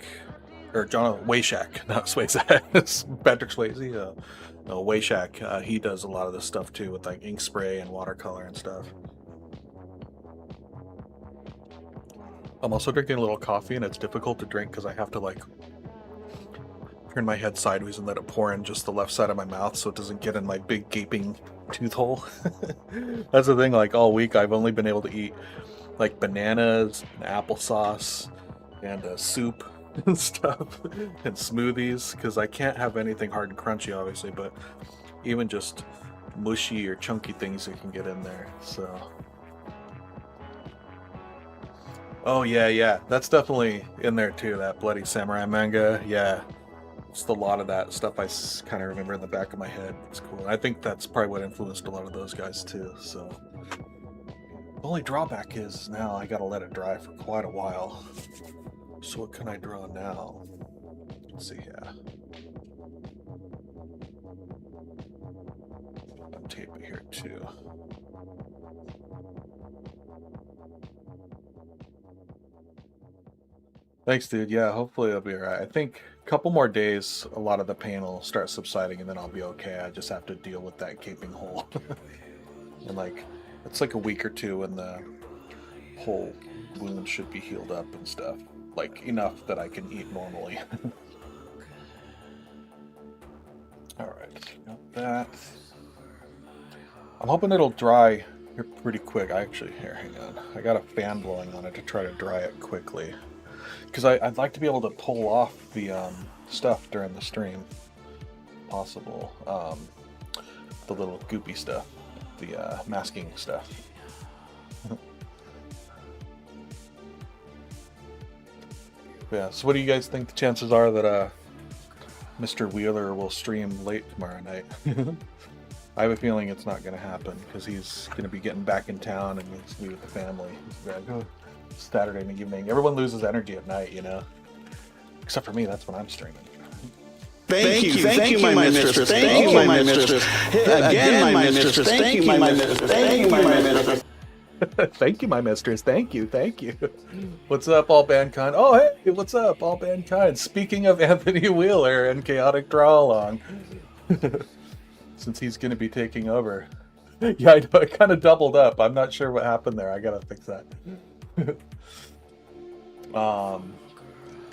Or Jonathan Wayshak, not Swayze. It's Patrick Swayze. No, Wayshak. He does a lot of this stuff too, with like ink spray and watercolor and stuff. I'm also drinking a little coffee, and it's difficult to drink because I have to like turn my head sideways and let it pour in just the left side of my mouth, so it doesn't get in my big gaping tooth hole. That's the thing. Like all week, I've only been able to eat like bananas and applesauce and soup and stuff and smoothies, because I can't have anything hard and crunchy obviously, but even just mushy or chunky things you can get in there. So oh yeah, that's definitely in there too, that Bloody Samurai manga. Yeah, just a lot of that stuff I kind of remember in the back of my head. It's cool, and I think that's probably what influenced a lot of those guys too. So the only drawback is now I gotta let it dry for quite a while. So what can I draw now? Let's see here. I'll tape it here too. Thanks, dude. Yeah, hopefully it'll be alright. I think a couple more days, a lot of the pain will start subsiding, and then I'll be okay. I just have to deal with that gaping hole. And like, it's like a week or two, and the whole wound should be healed up and stuff. Like enough that I can eat normally. Alright, got that. I'm hoping it'll dry here pretty quick. Hang on. I got a fan blowing on it to try to dry it quickly. because I'd like to be able to pull off the stuff during the stream, possible. The little goopy stuff, the masking stuff. Yeah. So, what do you guys think the chances are that Mr. Wheeler will stream late tomorrow night? I have a feeling it's not going to happen because he's going to be getting back in town and he's going to be with the family. He's going to go Saturday in the evening. Everyone loses energy at night, you know? Except for me, that's when I'm streaming. Thank you, my mistress. Thank you, my mistress. Again, my mistress. Thank you, my mistress. Thank you, my mistress. Thank you, my mistress. Thank you. What's up, all mankind? Oh, hey, what's up, all mankind? Speaking of Anthony Wheeler and Chaotic Draw Along. Since he's going to be taking over. Yeah, I know, it kind of doubled up. I'm not sure what happened there. I got to fix that.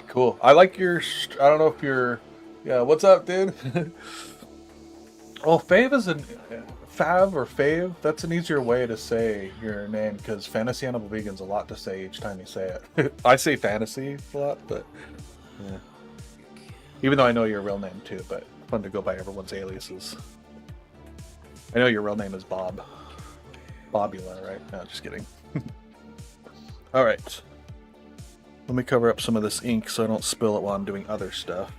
Cool. I like your... I don't know if you're... Yeah, what's up, dude? Well, Fave is an... Fav or Fave, that's an easier way to say your name, because Fantasy Animal Vegan's a lot to say each time you say it. I say fantasy a lot, but... Yeah. Even though I know your real name, too, but fun to go by everyone's aliases. I know your real name is Bob. Bobula, right? No, just kidding. Alright. Let me cover up some of this ink so I don't spill it while I'm doing other stuff.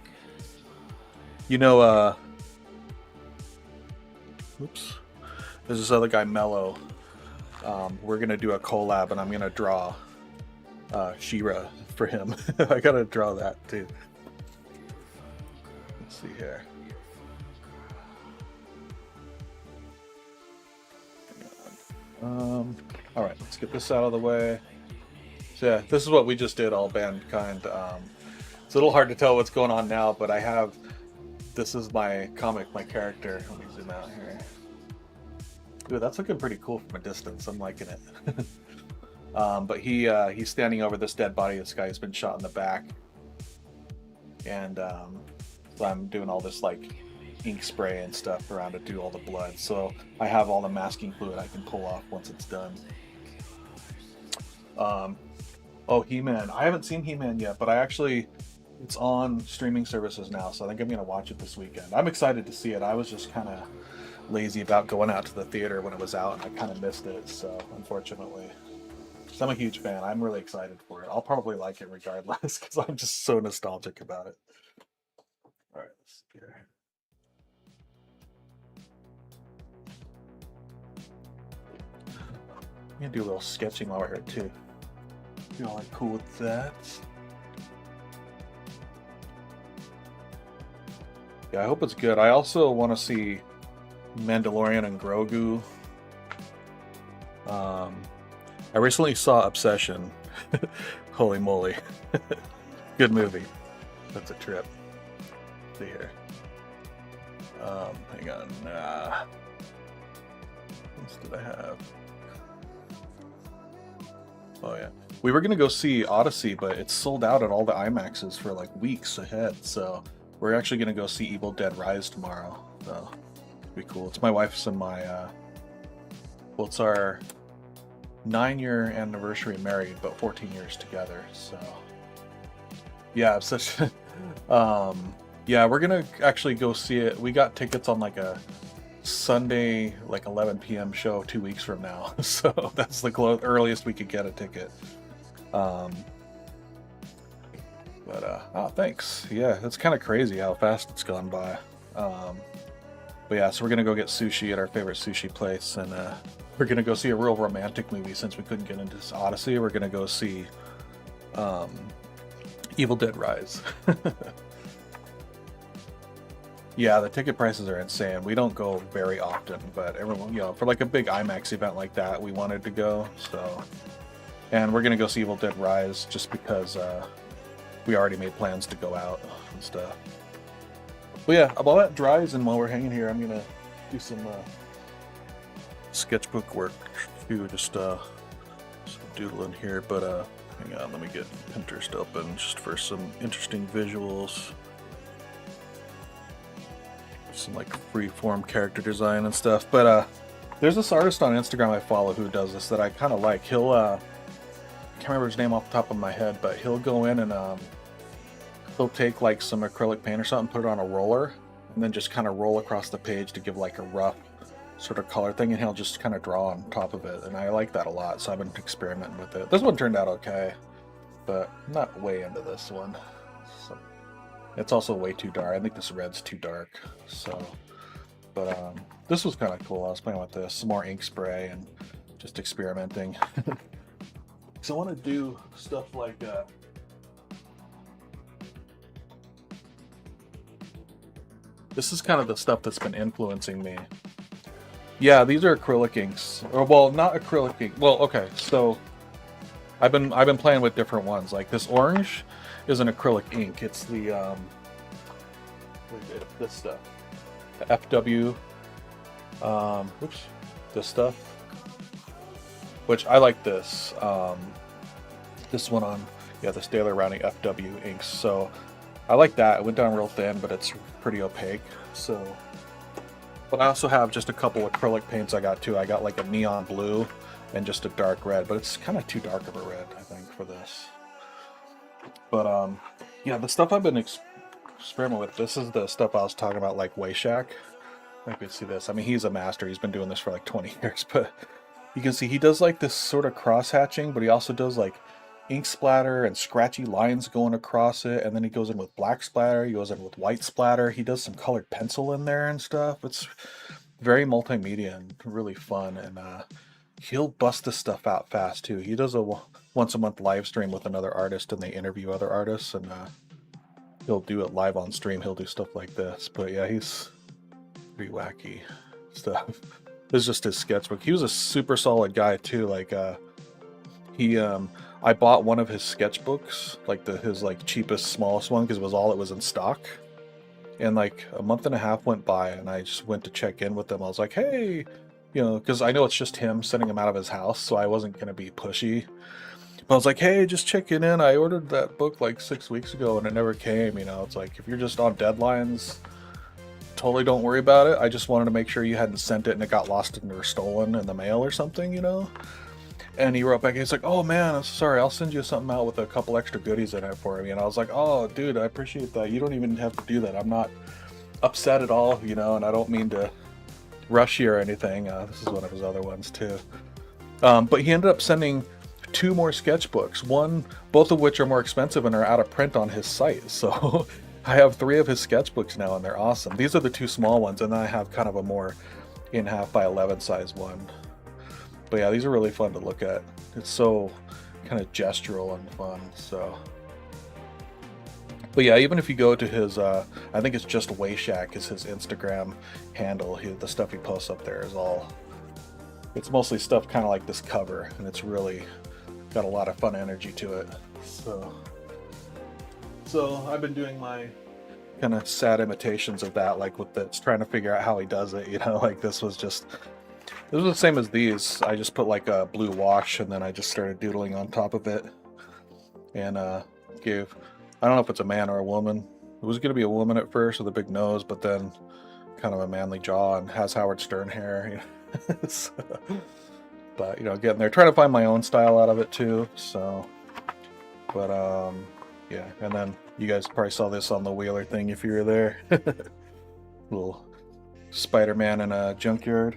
You know, oops. There's this other guy, Mello. We're gonna do a collab and I'm gonna draw She-Ra for him. I gotta draw that too. Let's see here. Alright, let's get this out of the way. So yeah, this is what we just did, all mankind. It's a little hard to tell what's going on now, but I have... This is my comic, my character. Let me zoom out here. Ooh, that's looking pretty cool from a distance. I'm liking it. But he's standing over this dead body. This guy has been shot in the back. And so I'm doing all this, like, ink spray and stuff around to do all the blood, so I have all the masking fluid I can pull off once it's done. Oh, He-Man. I haven't seen He-Man yet, but it's on streaming services now, so I think I'm gonna watch it this weekend. I'm excited to see it. I was just kind of lazy about going out to the theater when it was out, and I kind of missed it, so unfortunately. So I'm a huge fan. I'm really excited for it. I'll probably like it regardless because I'm just so nostalgic about it. All right, let's see here. I'm gonna do a little sketching while we're here too. You all like cool with that? Yeah, I hope it's good. I also want to see Mandalorian and Grogu. I recently saw Obsession. Holy moly. Good movie. That's a trip. Let's see here. Hang on. What else did I have? Oh yeah, we were gonna go see Odyssey, but it's sold out at all the IMAXs for like weeks ahead. So we're actually gonna go see Evil Dead Rise tomorrow. So it'll be cool. It's my wife's and my well, it's our 9-year anniversary married, but 14 years together. So yeah, it's such. Yeah, we're gonna actually go see it. We got tickets on like a Sunday, like 11 p.m. show 2 weeks from now, so that's the earliest we could get a ticket. Oh, thanks. Yeah, it's kind of crazy how fast it's gone by. But yeah, so we're gonna go get sushi at our favorite sushi place, and we're gonna go see a real romantic movie since we couldn't get into this Odyssey. We're gonna go see Evil Dead Rise. Yeah, the ticket prices are insane. We don't go very often, but everyone, you know, for like a big IMAX event like that, we wanted to go. So, and we're gonna go see Evil Dead Rise just because we already made plans to go out and stuff. But yeah, while that dries and while we're hanging here, I'm gonna do some sketchbook work too, just some doodling here. But hang on, let me get Pinterest open just for some interesting visuals. Some like free-form character design and stuff, but there's this artist on Instagram I follow who does this that I kind of like. He'll can't remember his name off the top of my head, but he'll go in and he'll take like some acrylic paint or something, put it on a roller, and then just kind of roll across the page to give like a rough sort of color thing, and he'll just kind of draw on top of it, and I like that a lot, so I've been experimenting with it. This one turned out okay, but I'm not way into this one. So it's also way too dark. I think this red's too dark, so, but this was kind of cool. I was playing with this, some more ink spray, and just experimenting. So I want to do stuff like this is kind of the stuff that's been influencing me. Yeah, these are acrylic inks. Or, well, not acrylic ink. Well, okay, so I've been playing with different ones. Like this orange is an acrylic ink. It's the what is it? This stuff, the FW. Oops, this stuff. Which I like this. This one on, yeah, the Staler Rounding FW inks. So I like that. It went down real thin, but it's pretty opaque. So, but I also have just a couple acrylic paints I got too. I got like a neon blue and just a dark red, but it's kind of too dark of a red, I think, for this. But yeah, the stuff I've been experimenting with, this is the stuff I was talking about, like Wayshak. I could see this. I mean, he's a master. He's been doing this for like 20 years, but you can see he does like this sort of cross hatching, but he also does like ink splatter and scratchy lines going across it, and then he goes in with black splatter, he goes in with white splatter, he does some colored pencil in there and stuff. It's very multimedia and really fun, and he'll bust this stuff out fast too. He does a once a month live stream with another artist, and they interview other artists, and he'll do it live on stream. He'll do stuff like this. But yeah, he's pretty wacky stuff. This is just his sketchbook. He was a super solid guy too. Like I bought one of his sketchbooks, like his like cheapest, smallest one, because it was all it was in stock. And like a month and a half went by, and I just went to check in with him. I was like, hey, you know, because I know it's just him sending him out of his house, so I wasn't gonna be pushy. But I was like, hey, just checking in. I ordered that book like 6 weeks ago, and it never came. You know, it's like if you're just on deadlines, totally don't worry about it. I just wanted to make sure you hadn't sent it and it got lost or stolen in the mail or something, you know. And he wrote back, he's like, oh man, I'm sorry, I'll send you something out with a couple extra goodies in it for me. And I was like, oh dude, I appreciate that. You don't even have to do that. I'm not upset at all, you know, and I don't mean to rush you or anything. This is one of his other ones too. But he ended up sending 2 more sketchbooks, both of which are more expensive and are out of print on his site. So I have 3 of his sketchbooks now, and they're awesome. These are the 2 small ones, and then I have kind of a more 1.5 by 11 size one. But yeah, these are really fun to look at. It's so kind of gestural and fun. So, but yeah, even if you go to his, I think it's just Wayshak is his Instagram handle. The stuff he posts up there is all, it's mostly stuff kind of like this cover, and it's really got a lot of fun energy to it. So I've been doing my kind of sad imitations of that, like with this, trying to figure out how he does it. You know, like this was the same as these. I just put like a blue wash, and then I just started doodling on top of it, and I don't know if it's a man or a woman. It was going to be a woman at first with a big nose, but then kind of a manly jaw and has Howard Stern hair. You know? So, but you know, getting there, trying to find my own style out of it too. So, but yeah, and then you guys probably saw this on the Wheeler thing if you were there. Little Spider-Man in a junkyard.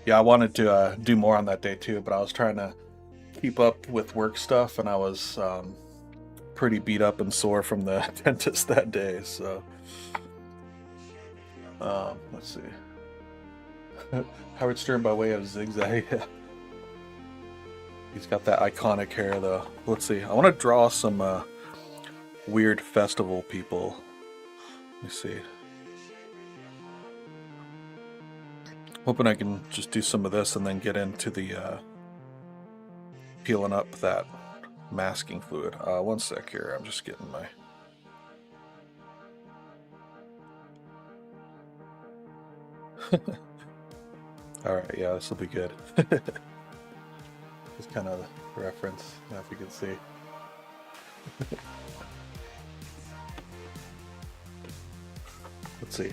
Yeah, I wanted to do more on that day too, but I was trying to keep up with work stuff, and I was pretty beat up and sore from the dentist that day. So let's see. Howard Stern by way of zigzag. He's got that iconic hair though. Let's see. I want to draw some weird festival people. Let me see. Hoping I can just do some of this and then get into the peeling up that masking fluid. One sec here. I'm just getting my... Alright, yeah, this will be good. Just kind of the reference, if you can see. Let's see.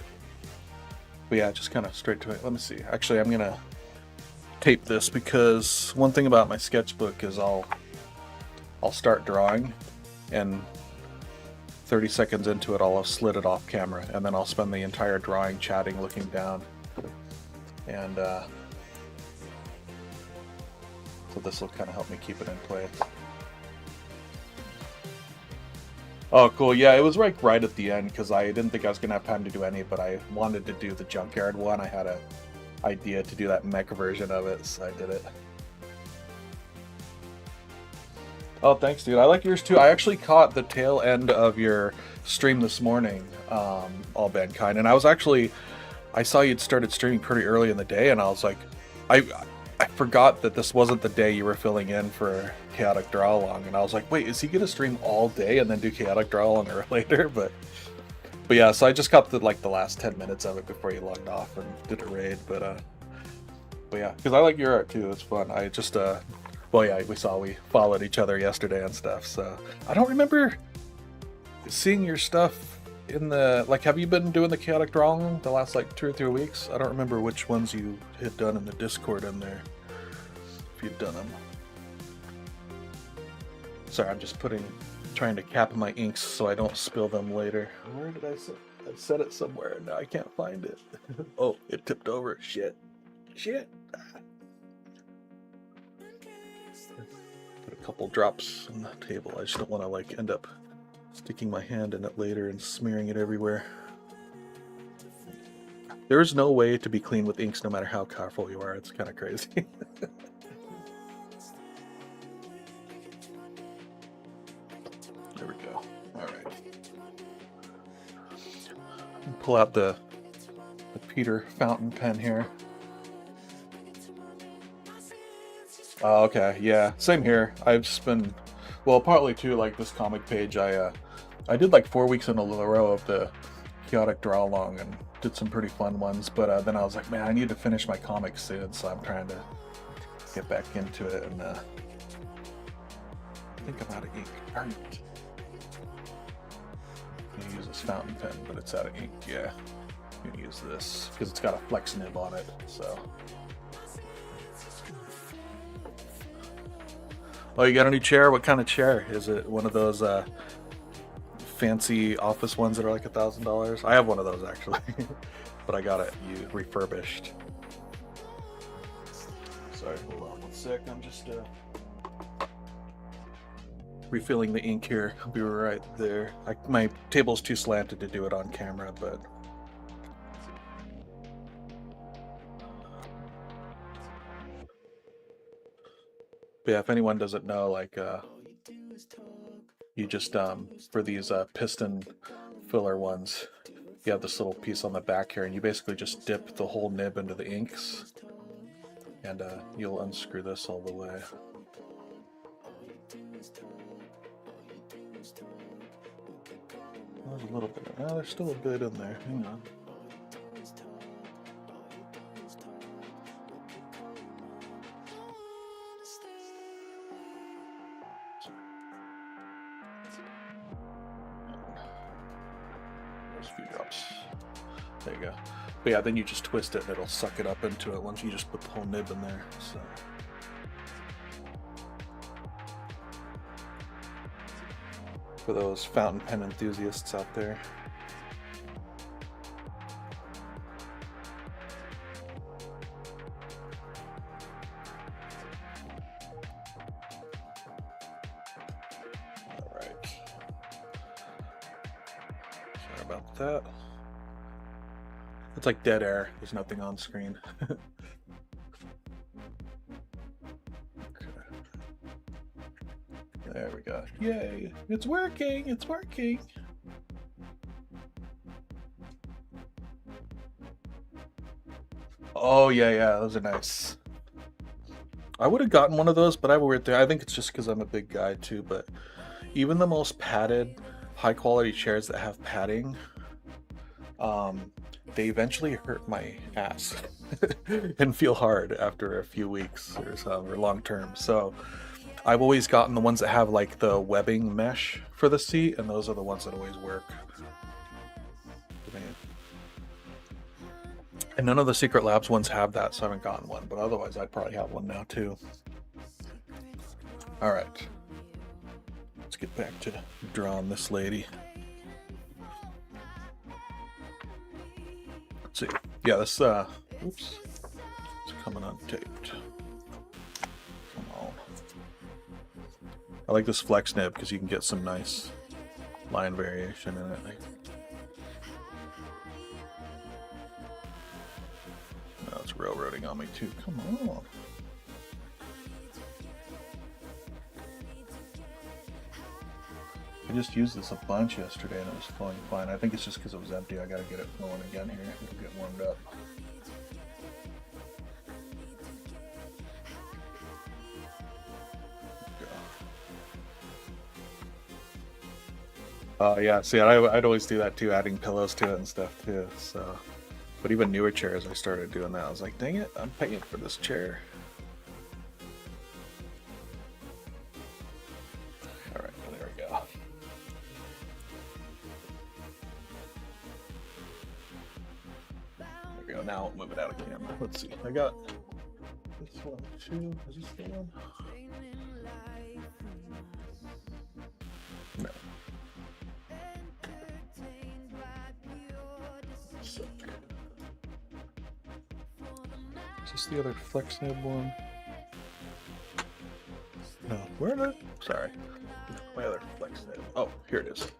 But yeah, just kind of straight to it. Let me see. Actually, I'm gonna tape this because one thing about my sketchbook is I'll start drawing, and 30 seconds into it I'll have slid it off camera, and then I'll spend the entire drawing chatting, looking down, and so this will kind of help me keep it in place. Oh, cool. Yeah, it was right at the end because I didn't think I was going to have time to do any, but I wanted to do the Junkyard one. I had an idea to do that mech version of it, so I did it. Oh, thanks, dude. I like yours too. I actually caught the tail end of your stream this morning, All Mankind, and I saw you'd started streaming pretty early in the day, and I was like, I forgot that this wasn't the day you were filling in for Chaotic Draw Along, and I was like, wait, is he gonna stream all day and then do Chaotic Draw Along later? But yeah, so I just got the last 10 minutes of it before you logged off and did a raid. But yeah, because I like your art too. It's fun. I just well, yeah, we followed each other yesterday and stuff. So I don't remember seeing your stuff in the have you been doing the Chaotic Draw Along the last 2 or 3 weeks? I don't remember which ones you had done in the Discord in there, if you'd done them. Sorry, I'm just trying to cap my inks so I don't spill them later. Where did I set? I set it somewhere and now I can't find it. Oh, it tipped over. Shit. Put a couple drops on the table. I just don't want to end up sticking my hand in it later and smearing it everywhere. There is no way to be clean with inks no matter how careful you are. It's kind of crazy. There we go. Alright. Pull out the Peter fountain pen here. Oh, okay, yeah. Same here. I've just been... Well, partly too, this comic page, I did 4 weeks in a row of the Chaotic Draw Along and did some pretty fun ones, but then I was like, man, I need to finish my comics soon, so I'm trying to get back into it, and I think I'm out of ink. Darn it. I'm gonna use this fountain pen, but it's out of ink, yeah. I'm gonna use this, because it's got a flex nib on it, so... Oh, you got a new chair? What kind of chair? Is it one of those fancy office ones that are $1,000? I have one of those actually, but I got it refurbished. Sorry, hold on 1 sec. I'm just refilling the ink here. I'll be right there. My table's too slanted to do it on camera, but... But yeah, if anyone doesn't know, you just, for these piston filler ones, you have this little piece on the back here, and you basically just dip the whole nib into the inks, and you'll unscrew this all the way. There's a little bit, there's still a bit in there, hang on. There you go. But yeah, then you just twist it and it'll suck it up into it once you just put the whole nib in there. So for those fountain pen enthusiasts out there. All right. Sorry about that. It's like dead air. There's nothing on screen. Okay. There we go. Yay! It's working! It's working! Oh, yeah, those are nice. I would have gotten one of those, but I have a weird thing. I think it's just because I'm a big guy, too, but even the most padded, high-quality chairs that have padding, they eventually hurt my ass and feel hard after a few weeks or long term. So I've always gotten the ones that have the webbing mesh for the seat, and those are the ones that always work. And none of the Secret Labs ones have that, so I haven't gotten one. But otherwise, I'd probably have one now too. All right, let's get back to drawing this lady. Let's see. Yeah, this oops, it's coming untaped. Come on. I like this flex nib because you can get some nice line variation in it. No, it's railroading on me too. Come on. I just used this a bunch yesterday and it was flowing fine. I think it's just because it was empty. I gotta get it flowing again here. It'll get warmed up. Yeah, see, I'd always do that too, adding pillows to it and stuff too. So, but even newer chairs, I started doing that. I was like, dang it, I'm paying for this chair. All right, there we go. There we go. Now move it out of camera. Let's see. I got this one too. Is this the one? No. Is this the other flex nib one? No, where did it? Sorry. My other flex nib. Oh, here it is.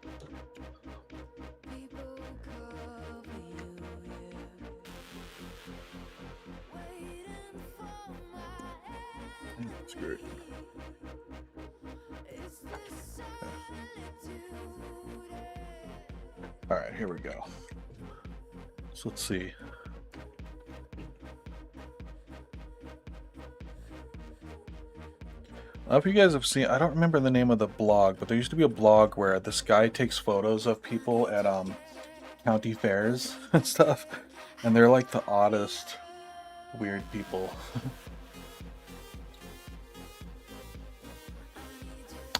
Screw it. All right, here we go. So let's see. I don't know if you guys have seen, I don't remember the name of the blog, but there used to be a blog where this guy takes photos of people at county fairs and stuff, and they're like the oddest, weird people.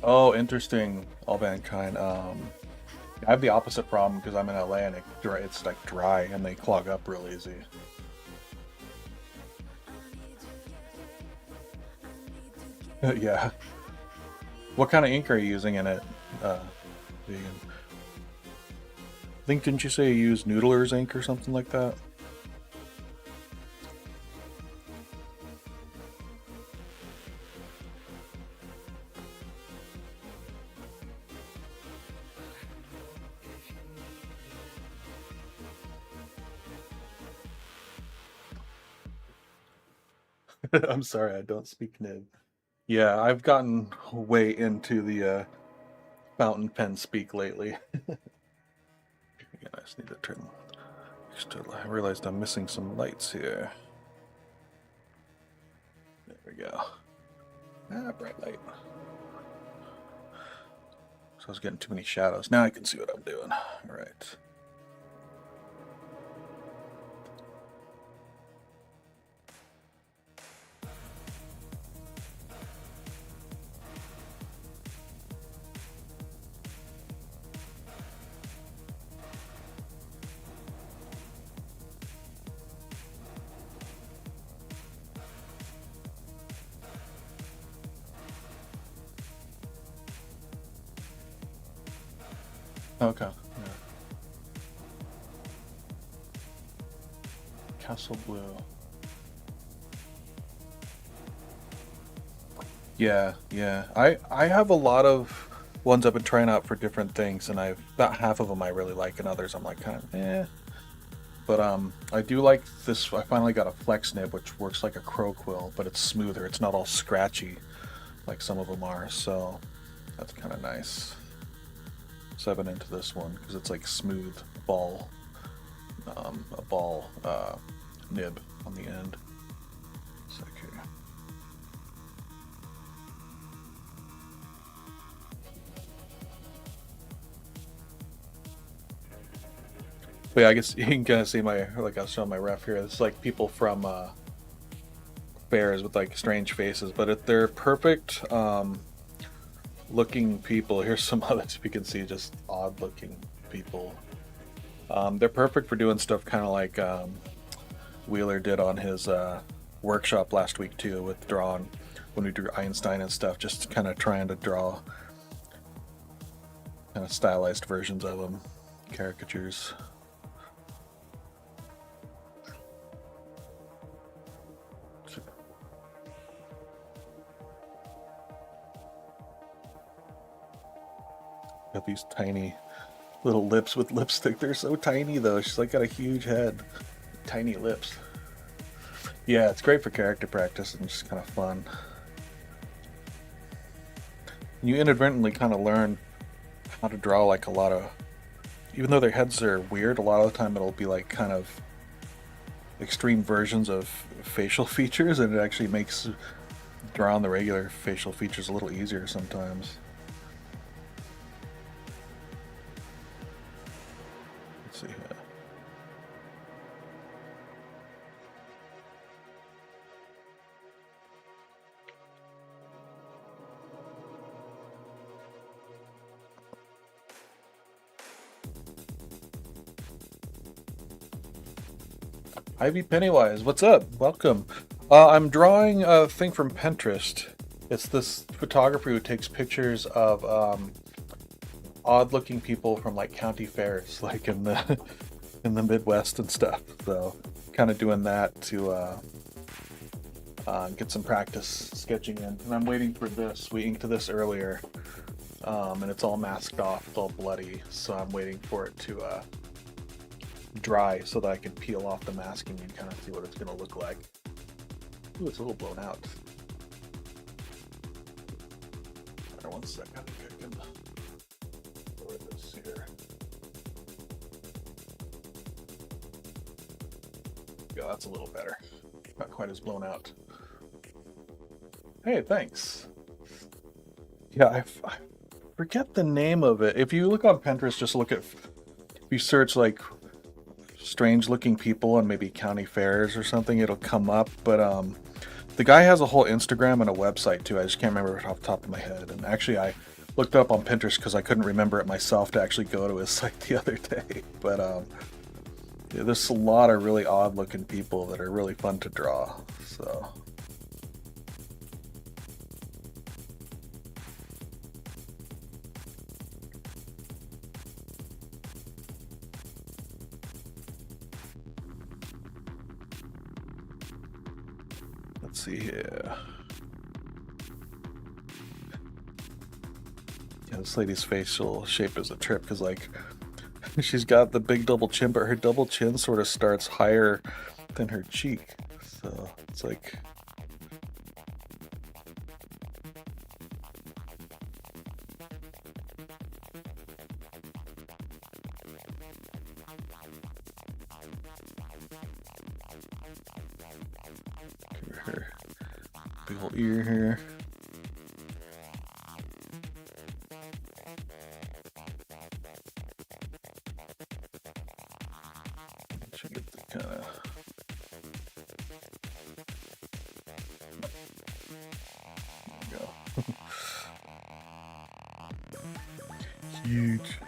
Oh, interesting. All mankind. I have the opposite problem because I'm in LA and it's like dry and they clog up real easy. Yeah. What kind of ink are you using in it, Vegan? I think, didn't you say you use Noodler's ink or something like that? I'm sorry, I don't speak Nib. Yeah, I've gotten way into the fountain pen speak lately. Yeah, I just need to turn. I realized I'm missing some lights here. There we go. Ah, bright light. So I was getting too many shadows. Now I can see what I'm doing. All right. Okay. Yeah. Castle Blue. Yeah, yeah. I have a lot of ones I've been trying out for different things, and about half of them I really like, and others I'm like kind of eh. But I do like this. I finally got a flex nib, which works like a crow quill, but it's smoother. It's not all scratchy like some of them are. So that's kind of nice. So I've been into this one because it's like smooth ball, a ball nib on the end. It's like here. But yeah, I guess you can kind of see my, like I was showing my ref here. It's like people from fairs with like strange faces, but they're perfect looking people. Here's some others you can see, just odd looking people. They're perfect for doing stuff kind of like Wheeler did on his workshop last week too, with drawing when we drew Einstein and stuff, just kind of trying to draw kind of stylized versions of them, caricatures. Got these tiny little lips with lipstick. They're so tiny though. She's like got a huge head, tiny lips. Yeah, it's great for character practice and just kind of fun. You inadvertently kind of learn how to draw like a lot of, even though their heads are weird, a lot of the time it'll be like kind of extreme versions of facial features, and it actually makes drawing the regular facial features a little easier sometimes. Let's see here. Ivy Pennywise, what's up? Welcome. I'm drawing a thing from Pinterest. It's this photographer who takes pictures of odd-looking people from like county fairs, like in the Midwest and stuff. So, kind of doing that to get some practice sketching in. And I'm waiting for this. We inked this earlier, and it's all masked off. It's all bloody. So I'm waiting for it to dry so that I can peel off the masking and kind of see what it's going to look like. Ooh, it's a little blown out. Hold on 1 second. I think I can lower this here. Yeah, that's a little better. Not quite as blown out. Hey, thanks. Yeah, I forget the name of it. If you look on Pinterest, just look at, if you search like strange looking people and maybe county fairs or something, it'll come up. But the guy has a whole Instagram and a website too. I just can't remember it off the top of my head. And actually I looked it up on Pinterest because I couldn't remember it myself to actually go to his site the other day. But yeah, there's a lot of really odd looking people that are really fun to draw. So let's see here. Yeah, this lady's facial shape is a trip because like she's got the big double chin, but her double chin sort of starts higher than her cheek. So it's like her big old ear here. Should get the kind of go. Huge.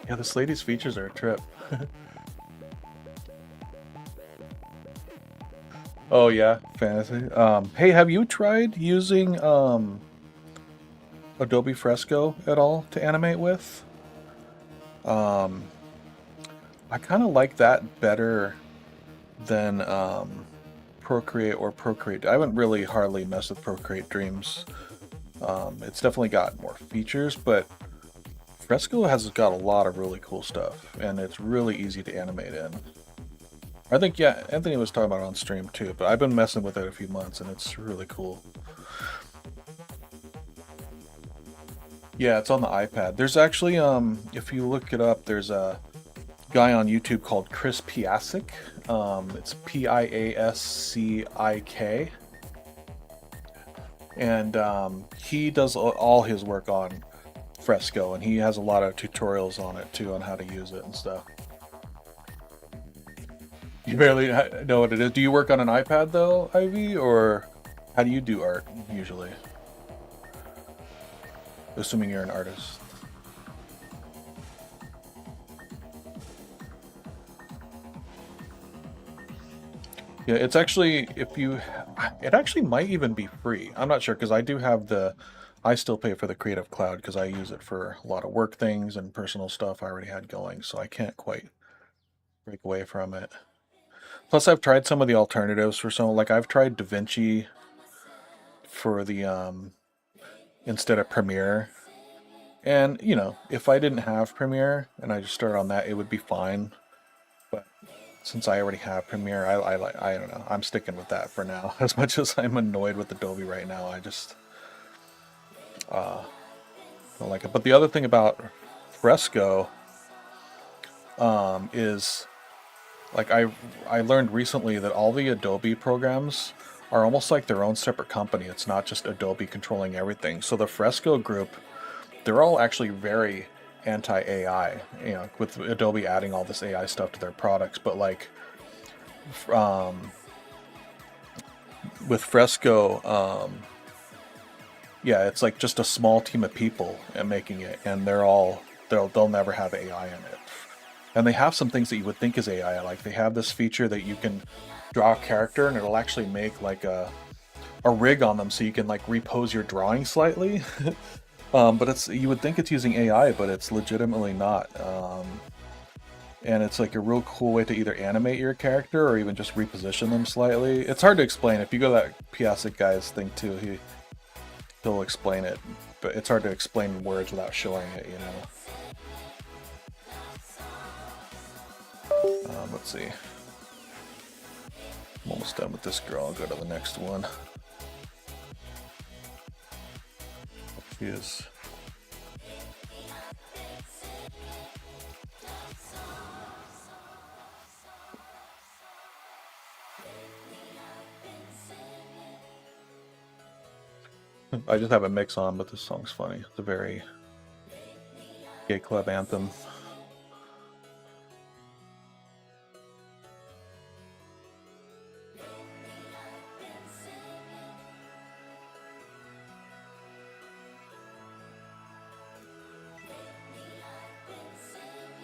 Yeah, this lady's features are a trip. Oh yeah, fantasy. Hey, have you tried using Adobe Fresco at all to animate with? I kind of like that better than Procreate or Procreate. I haven't really hardly messed with Procreate Dreams. It's definitely got more features, but Fresco has got a lot of really cool stuff, and it's really easy to animate in. I think, yeah, Anthony was talking about it on stream too, but I've been messing with it a few months, and it's really cool. Yeah, it's on the iPad. There's actually, if you look it up, there's a guy on YouTube called Chris Piasek. It's Piascik. and he does all his work on Fresco, and he has a lot of tutorials on it too, on how to use it and stuff. You barely know what it is. Do you work on an iPad though, Ivy, or how do you do art usually? Assuming you're an artist. Yeah, it's actually, if you, it actually might even be free. I'm not sure because I do have I still pay for the Creative Cloud because I use it for a lot of work things and personal stuff I already had going, so I can't quite break away from it. Plus, I've tried some of the alternatives for some, like I've tried DaVinci for the instead of Premiere, and you know, if I didn't have Premiere and I just started on that, it would be fine. But since I already have Premiere, I don't know. I'm sticking with that for now. As much as I'm annoyed with Adobe right now, I just don't like it. But the other thing about Fresco is like I learned recently that all the Adobe programs are almost like their own separate company. It's not just Adobe controlling everything. So the Fresco group, they're all actually very anti-AI, you know, with Adobe adding all this AI stuff to their products. But like with Fresco, yeah, it's like just a small team of people and making it, and they'll never have AI in it. And they have some things that you would think is AI, like they have this feature that you can draw a character and it'll actually make like a rig on them so you can like repose your drawing slightly. But it's, you would think it's using AI, but it's legitimately not. And it's like a real cool way to either animate your character or even just reposition them slightly. It's hard to explain. If you go to that Piasek guy's thing too, he'll explain it, but it's hard to explain words without showing it, you know. Let's see. I'm almost done with this girl. I'll go to the next one. She is. I just have a mix on, but this song's funny. It's a very gay club anthem.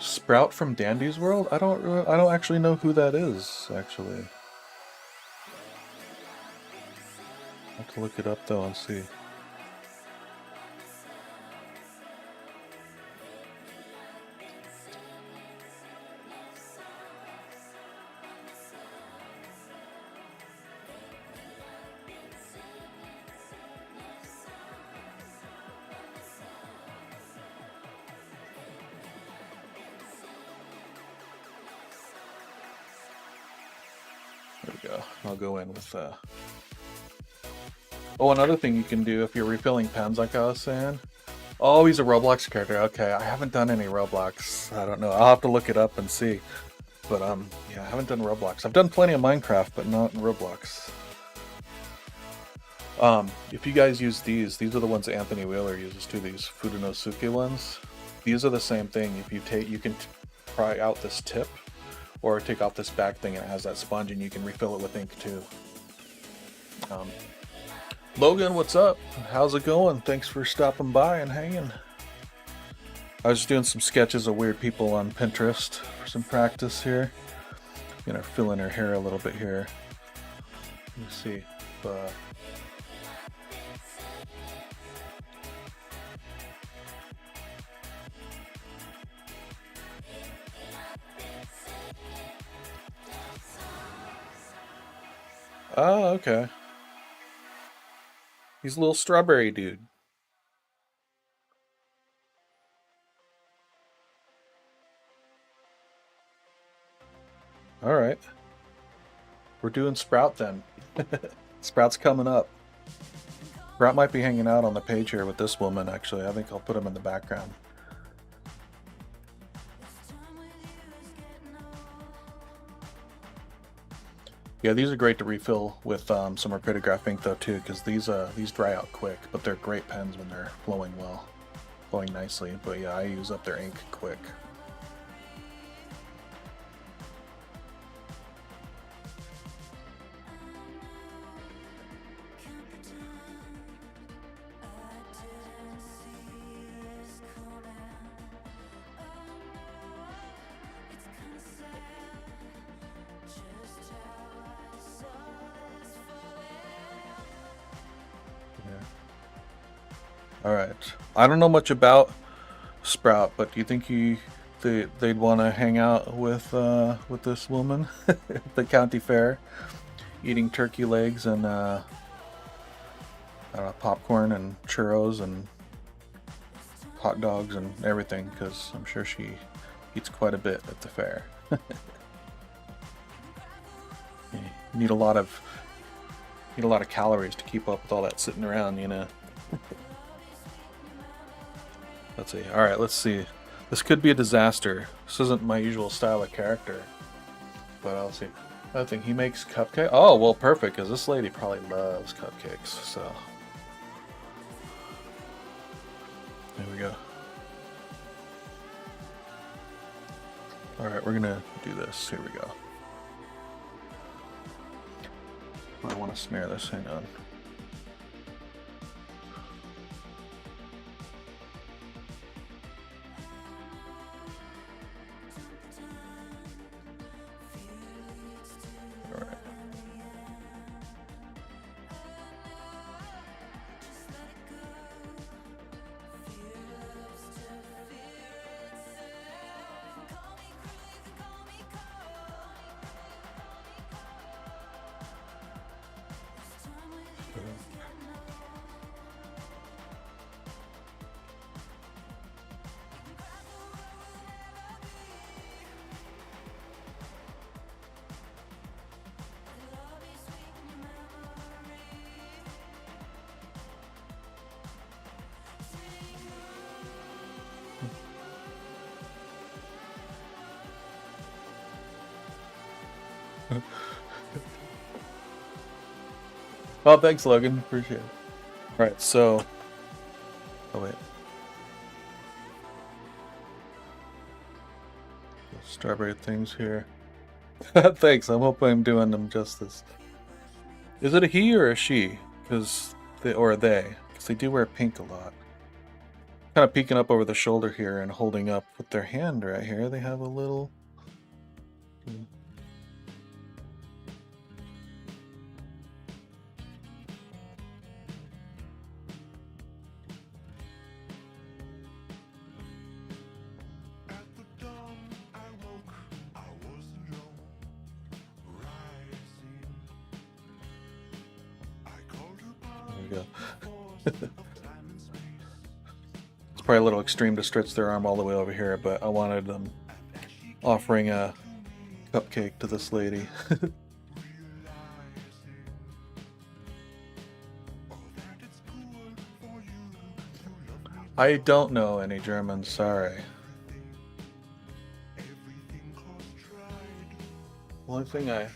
Sprout from Dandy's World? I don't actually know who that is, actually. I'll have to look it up though and see. There we go. I'll go in with Oh, another thing you can do if you're refilling pens, like I was saying. Oh, he's a Roblox character. Okay, I haven't done any Roblox. I don't know. I'll have to look it up and see. But yeah, I haven't done Roblox. I've done plenty of Minecraft, but not Roblox. If you guys use these are the ones that Anthony Wheeler uses too. These Fudonosuke ones. These are the same thing. If you can pry out this tip, or take off this back thing and it has that sponge, and you can refill it with ink too. Logan, what's up? How's it going? Thanks for stopping by and hanging. I was just doing some sketches of weird people on Pinterest for some practice here. You know, fill in her hair a little bit here. Let me see. Oh, okay. He's a little strawberry dude. Alright. We're doing Sprout then. Sprout's coming up. Sprout might be hanging out on the page here with this woman, actually. I think I'll put him in the background. Yeah, these are great to refill with some Rapidograph ink though too, because these dry out quick, but they're great pens when they're flowing well, flowing nicely. But yeah, I use up their ink quick. All right. I don't know much about Sprout, but do you think they'd want to hang out with this woman at the county fair, eating turkey legs and I don't know, popcorn and churros and hot dogs and everything? Because I'm sure she eats quite a bit at the fair. You need a lot of calories to keep up with all that sitting around, you know. Let's see. All right, let's see. This could be a disaster. This isn't my usual style of character, but I'll see. I think he makes cupcake. Oh, well, perfect, because this lady probably loves cupcakes. So there we go. All right, we're gonna do this. Here we go. I want to smear this. Hang on. All right. Oh, thanks, Logan. Appreciate it. All right, so. Oh wait. Strawberry things here. Thanks. I'm hoping I'm doing them justice. Is it a he or a she? Because or a they? Because they do wear pink a lot. Kind of peeking up over the shoulder here and holding up with their hand right here. They have a little. Go. It's probably a little extreme to stretch their arm all the way over here, but I wanted them offering a cupcake to this lady. I don't know any German, sorry. One thing I...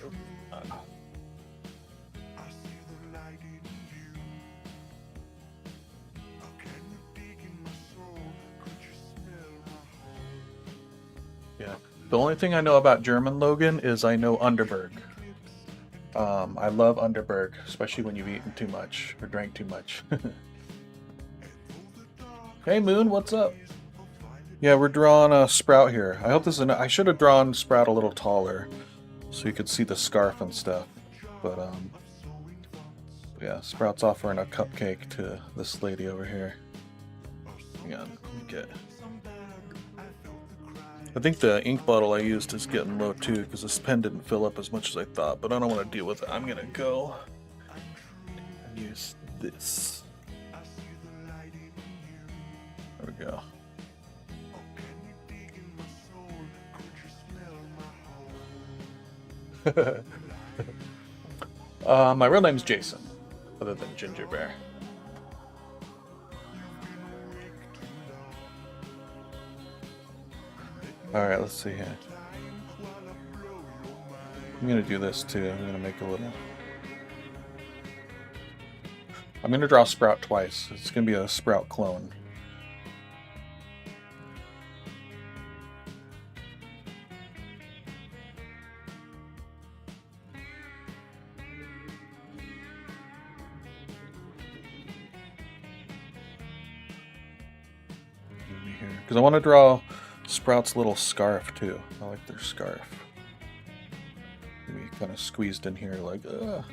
Yeah. The only thing I know about German, Logan, is I know Underberg. I love Underberg, especially when you've eaten too much or drank too much. Hey Moon, what's up? Yeah, we're drawing a Sprout here. I hope this is I should have drawn Sprout a little taller so you could see the scarf and stuff. But yeah, Sprout's offering a cupcake to this lady over here. Hang on, let me get. I think the ink bottle I used is getting low too because this pen didn't fill up as much as I thought, but I don't want to deal with it. I'm gonna go and use this. There we go. My real name's Jason, other than Ginger Bear. Alright, let's see here. I'm gonna do this too. I'm gonna make a little. I'm gonna draw Sprout twice. It's gonna be a Sprout clone. Because I want to draw Sprout's little scarf too. I like their scarf. Maybe kind of squeezed in here like, ugh.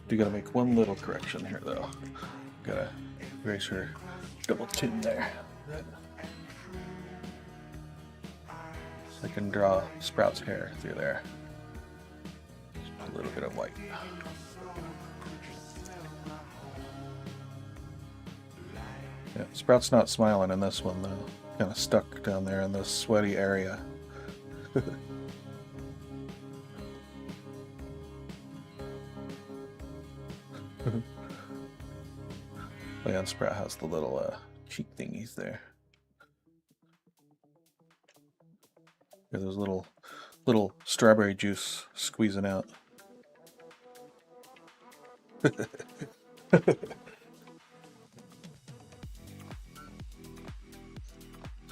Do gotta make one little correction here though. Gotta erase her double chin there. I can draw Sprout's hair through there. Just a little bit of white. Yeah, Sprout's not smiling in this one though. Kind of stuck down there in this sweaty area. Leon Sprout has the little cheek thingies there. There's those little strawberry juice squeezing out. Okay,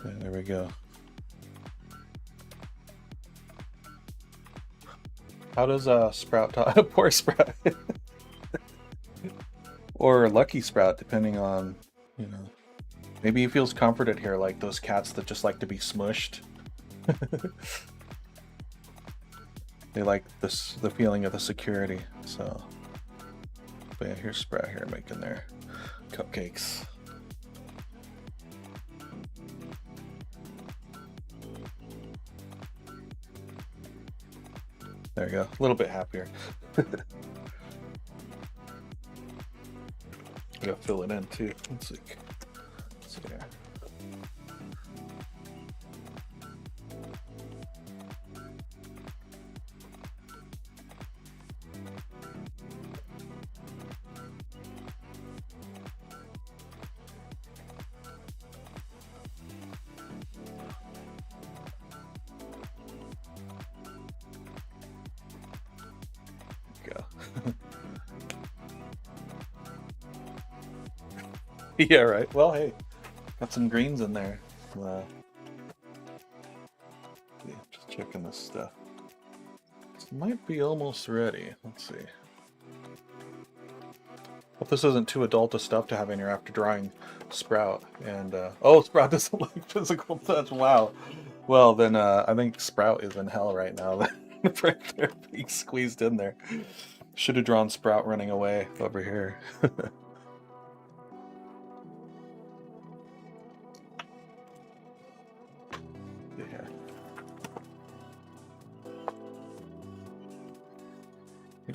there we go. How does Sprout talk? Poor Sprout. Or Lucky Sprout, depending on, you know. Maybe he feels comforted here, like those cats that just like to be smushed. They like this, the feeling of the security, so. But yeah, here's Sprout here making their cupcakes. There you go, a little bit happier. I gotta fill it in too. Let's see there. Go. Yeah, right. Well, hey, got some greens in there. Yeah, just checking this stuff. This might be almost ready. Let's see. Hope this isn't too adult of stuff to have in here after drawing Sprout. And oh, Sprout doesn't like physical touch. Wow. Well, then I think Sprout is in hell right now. Right there, being squeezed in there. Should have drawn Sprout running away over here.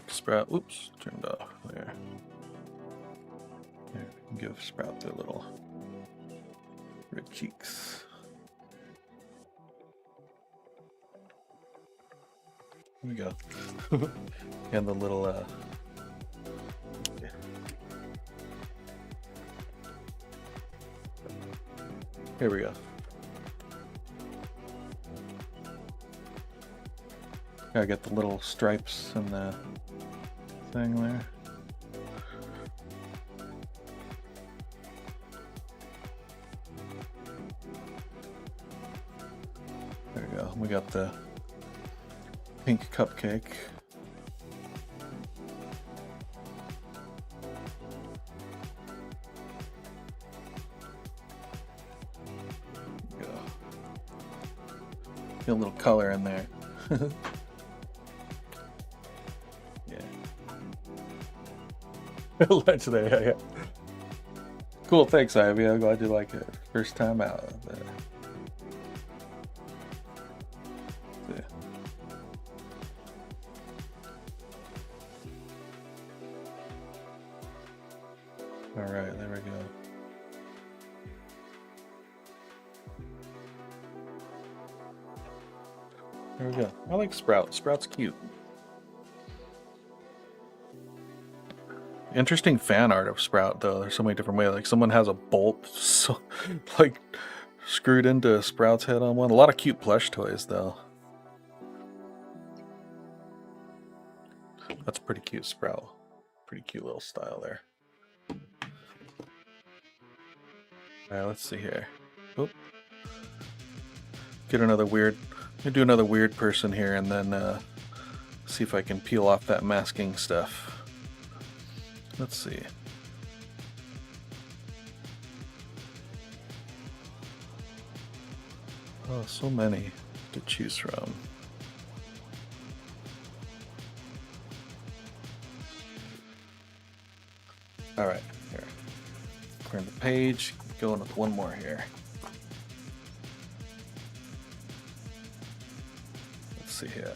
Sprout, oops, turned off there. Here, give Sprout their little red cheeks. Here we go. And the little here we go. Gotta get the little stripes and the thing there. There we go. We got the pink cupcake. There we go. Get a little color in there. Yeah. Legendary, yeah. Cool, thanks, Ivy. I'm glad you like it. First time out. Yeah. All right, there we go. There we go. I like Sprout. Sprout's cute. Interesting fan art of Sprout, though. There's so many different ways. Like someone has a bolt, so like screwed into Sprout's head on one. A lot of cute plush toys, though. That's pretty cute, Sprout. Pretty cute little style there. All right, let's see here. Oop. Get another weird. I'm gonna do another weird person here, and then see if I can peel off that masking stuff. Let's see. Oh, so many to choose from. All right, here. Turn the page. Going with one more here. Let's see here.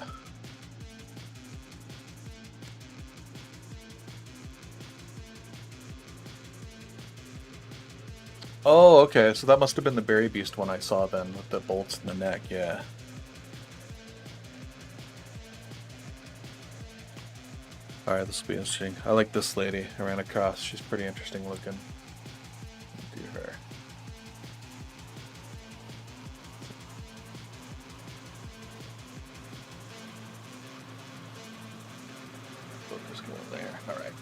Oh, okay. So that must have been the Berry Beast one I saw then, with the bolts in the neck. Yeah. All right, this will be interesting. I like this lady I ran across. She's pretty interesting looking. Do her. Focus going there. All right.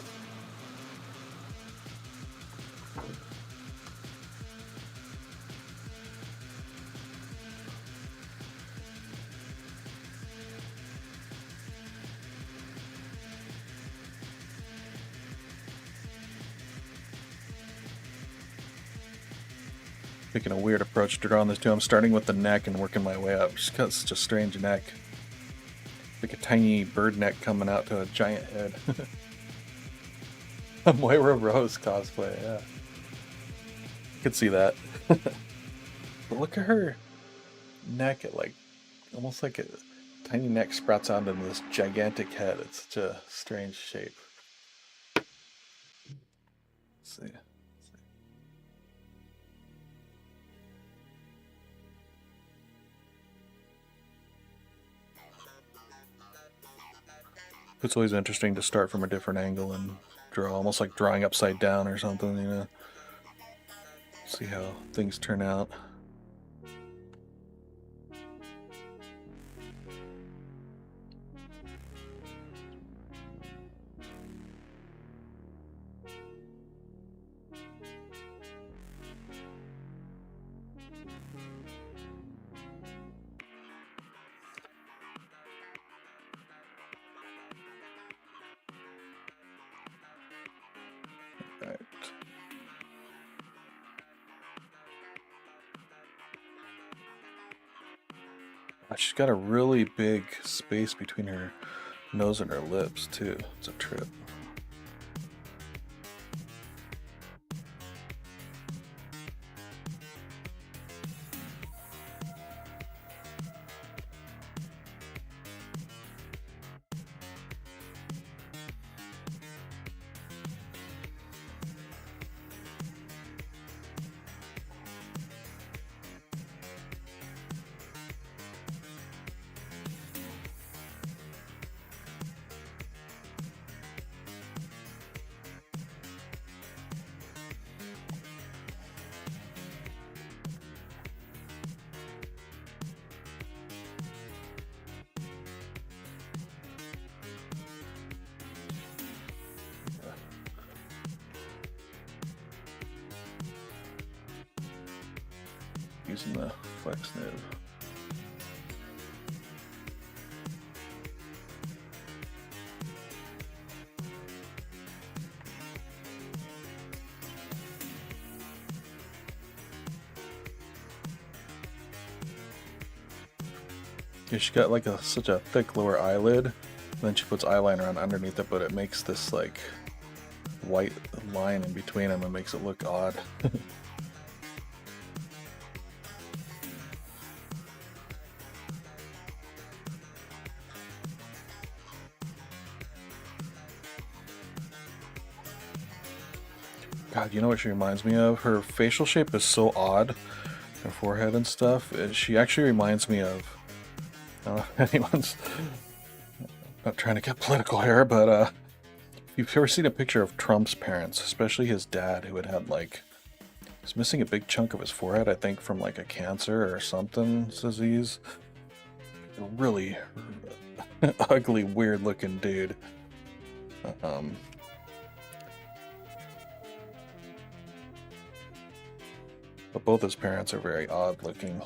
Taking a weird approach to drawing this too. I'm starting with the neck and working my way up. Just got such a strange neck. Like a tiny bird neck coming out to a giant head. A Moira Rose cosplay, yeah. I could see that. But look at her neck. It like almost like a tiny neck sprouts out into this gigantic head. It's such a strange shape. Let's see. It's always interesting to start from a different angle and draw, almost like drawing upside down or something, you know. See how things turn out. Right. She's got a really big space between her nose and her lips, too. It's a trip. Using the flex nib. Yeah, she got like such a thick lower eyelid, and then she puts eyeliner on underneath it, but it makes this like white line in between them and makes it look odd. God, you know what she reminds me of? Her facial shape is so odd, her forehead and stuff. She actually reminds me of. I don't know if anyone's not trying to get political here, but if you've ever seen a picture of Trump's parents, especially his dad, who had like, he's missing a big chunk of his forehead, I think, from like a cancer or something disease. A really ugly, weird-looking dude. But both his parents are very odd looking.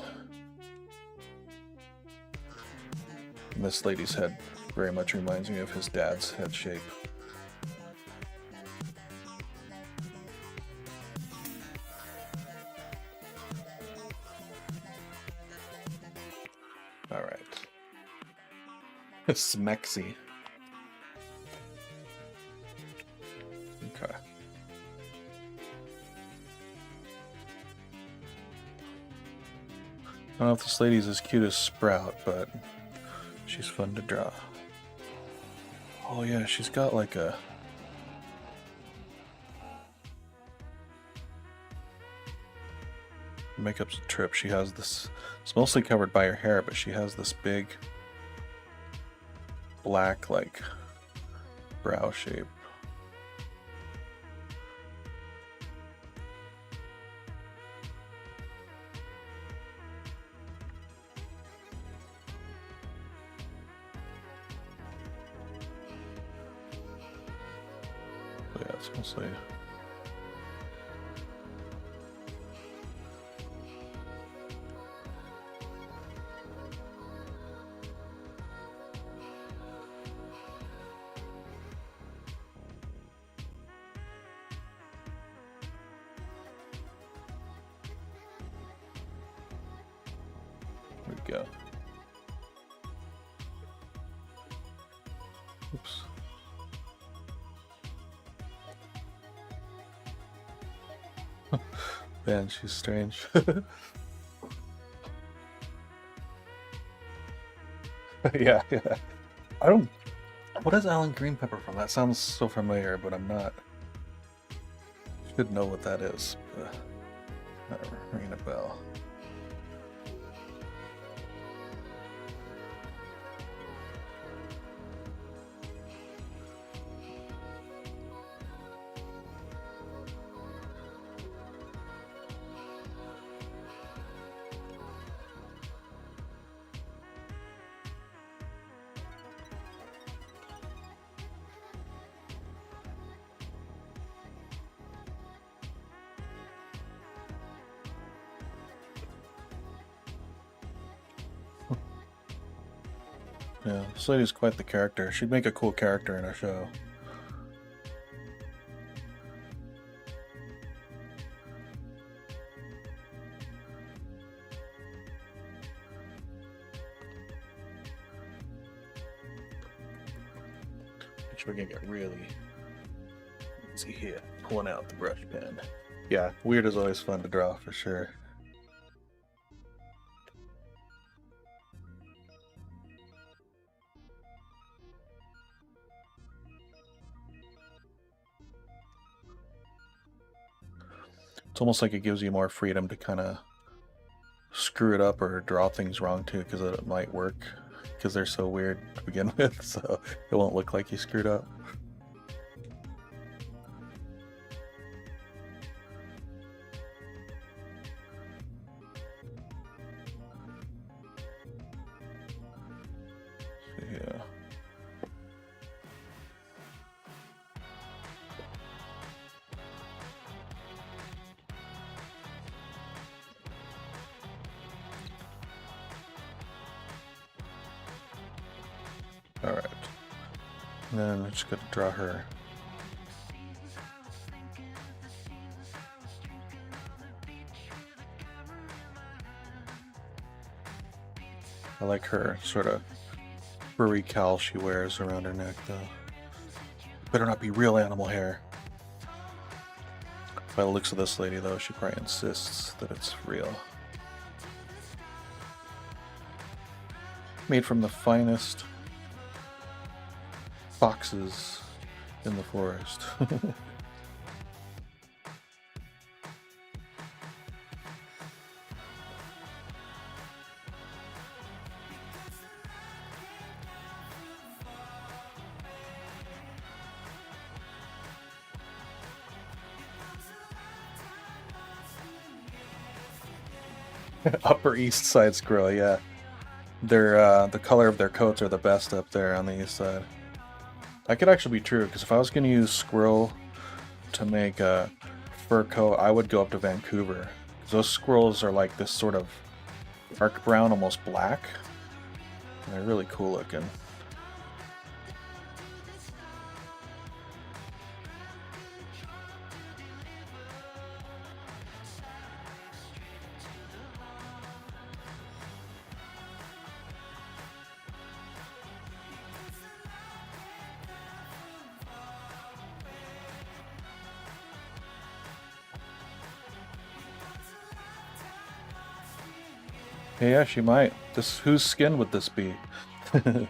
And this lady's head very much reminds me of his dad's head shape. Alright. Smexy. Okay. I don't know if this lady's as cute as Sprout, but she's fun to draw. Oh yeah, she's got like a... Makeup's a trip. She has this... It's mostly covered by her hair, but she has this big black, like, brow shape. So yeah, it's mostly... There we go. Oops. Man, she's strange. Yeah, yeah. I don't... What is Alan Green Pepper from? That sounds so familiar, but I'm not... Should know what that is, but not ringing a bell. Yeah, this lady's quite the character. She'd make a cool character in a show. We're gonna get really easy here, pulling out the brush pen. Yeah, weird is always fun to draw for sure. It's almost like it gives you more freedom to kind of screw it up or draw things wrong too, because it might work because they're so weird to begin with, so it won't look like you screwed up. Yeah. Alright. And then I'm just going to draw her. I like her sort of furry cowl she wears around her neck, though. Better not be real animal hair. By the looks of this lady, though, she probably insists that it's real. Made from the finest foxes in the forest. Upper East Side squirrel, yeah. They're the color of their coats are the best up there on the east side. That could actually be true, because if I was going to use squirrel to make a fur coat, I would go up to Vancouver. 'Cause those squirrels are like this sort of dark brown, almost black. And they're really cool looking. Yeah, she might. Whose skin would this be? Gotta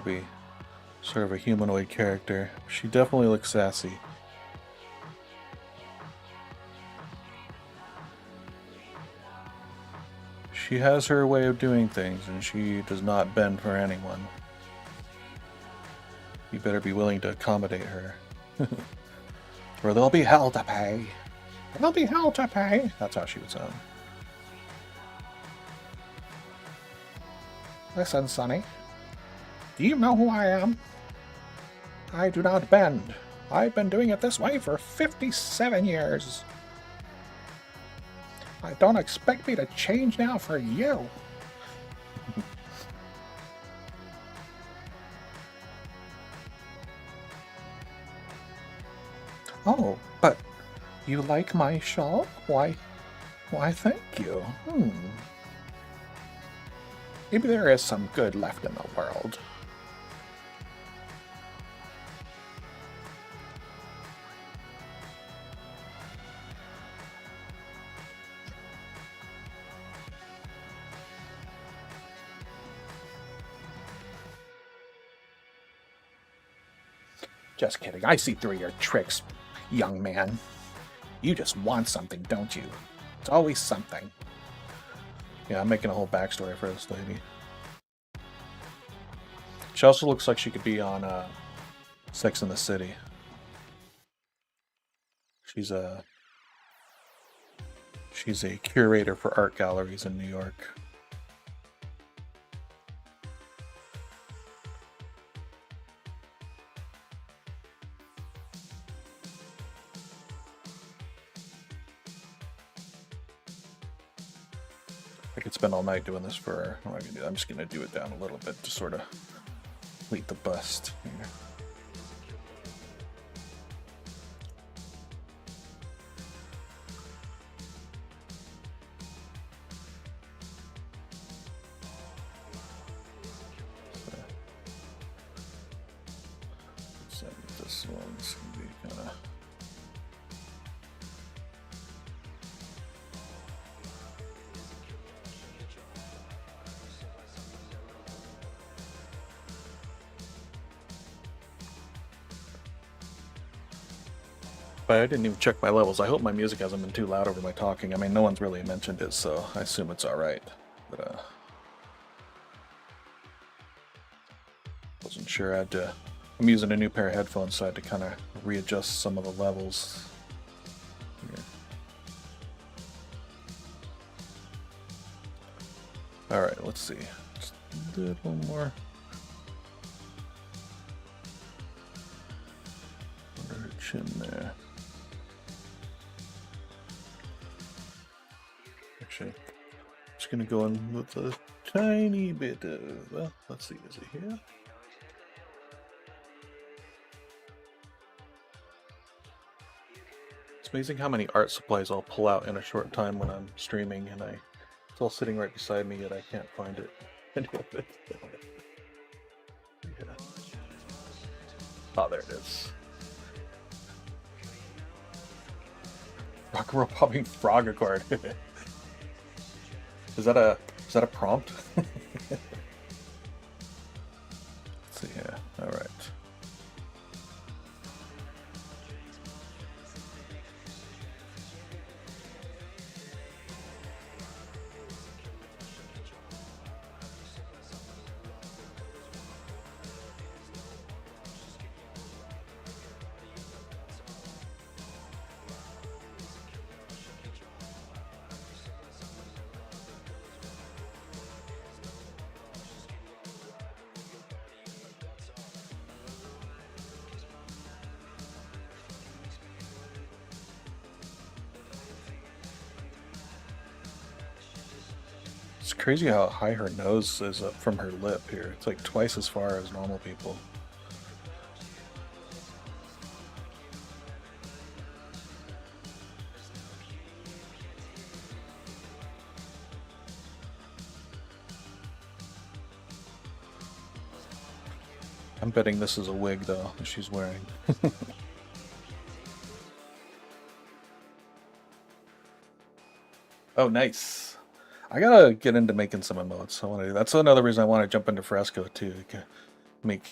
be sort of a humanoid character. She definitely looks sassy. She has her way of doing things, and she does not bend for anyone. You better be willing to accommodate her. Or there'll be hell to pay. There'll be hell to pay. That's how she would sound. Listen, Sonny. Do you know who I am? I do not bend. I've been doing it this way for 57 years. I don't expect me to change now for you. Oh, but you like my shawl? Why, thank you. Maybe there is some good left in the world. Just kidding. I see through your tricks, young man. You just want something, don't you? It's always something. Yeah, I'm making a whole backstory for this lady. She also looks like she could be on Sex and the City. She's a curator for art galleries in New York. I could spend all night doing this for her. What am I gonna do? I'm just gonna do it down a little bit to sort of complete the bust here. So this one's gonna be kind of. But I didn't even check my levels. I hope my music hasn't been too loud over my talking. I mean, no one's really mentioned it, so I assume it's alright. But, wasn't sure. I'm using a new pair of headphones, so I had to kind of readjust some of the levels. Here. Alright, let's see. Just a little more. Under her chin there. Actually, I'm just gonna go in with a tiny bit of, well, let's see, is it here? It's amazing how many art supplies I'll pull out in a short time when I'm streaming, and I It's all sitting right beside me, yet I can't find it. Yeah. Oh, there it is. Rock and roll popping frog accord. Is that a prompt? Let's see here. All right. It's crazy how high her nose is up from her lip here. It's like twice as far as normal people. I'm betting this is a wig, though, that she's wearing. Oh, nice. I gotta get into making some emotes. I want to. That's another reason I want to jump into Fresco too. Make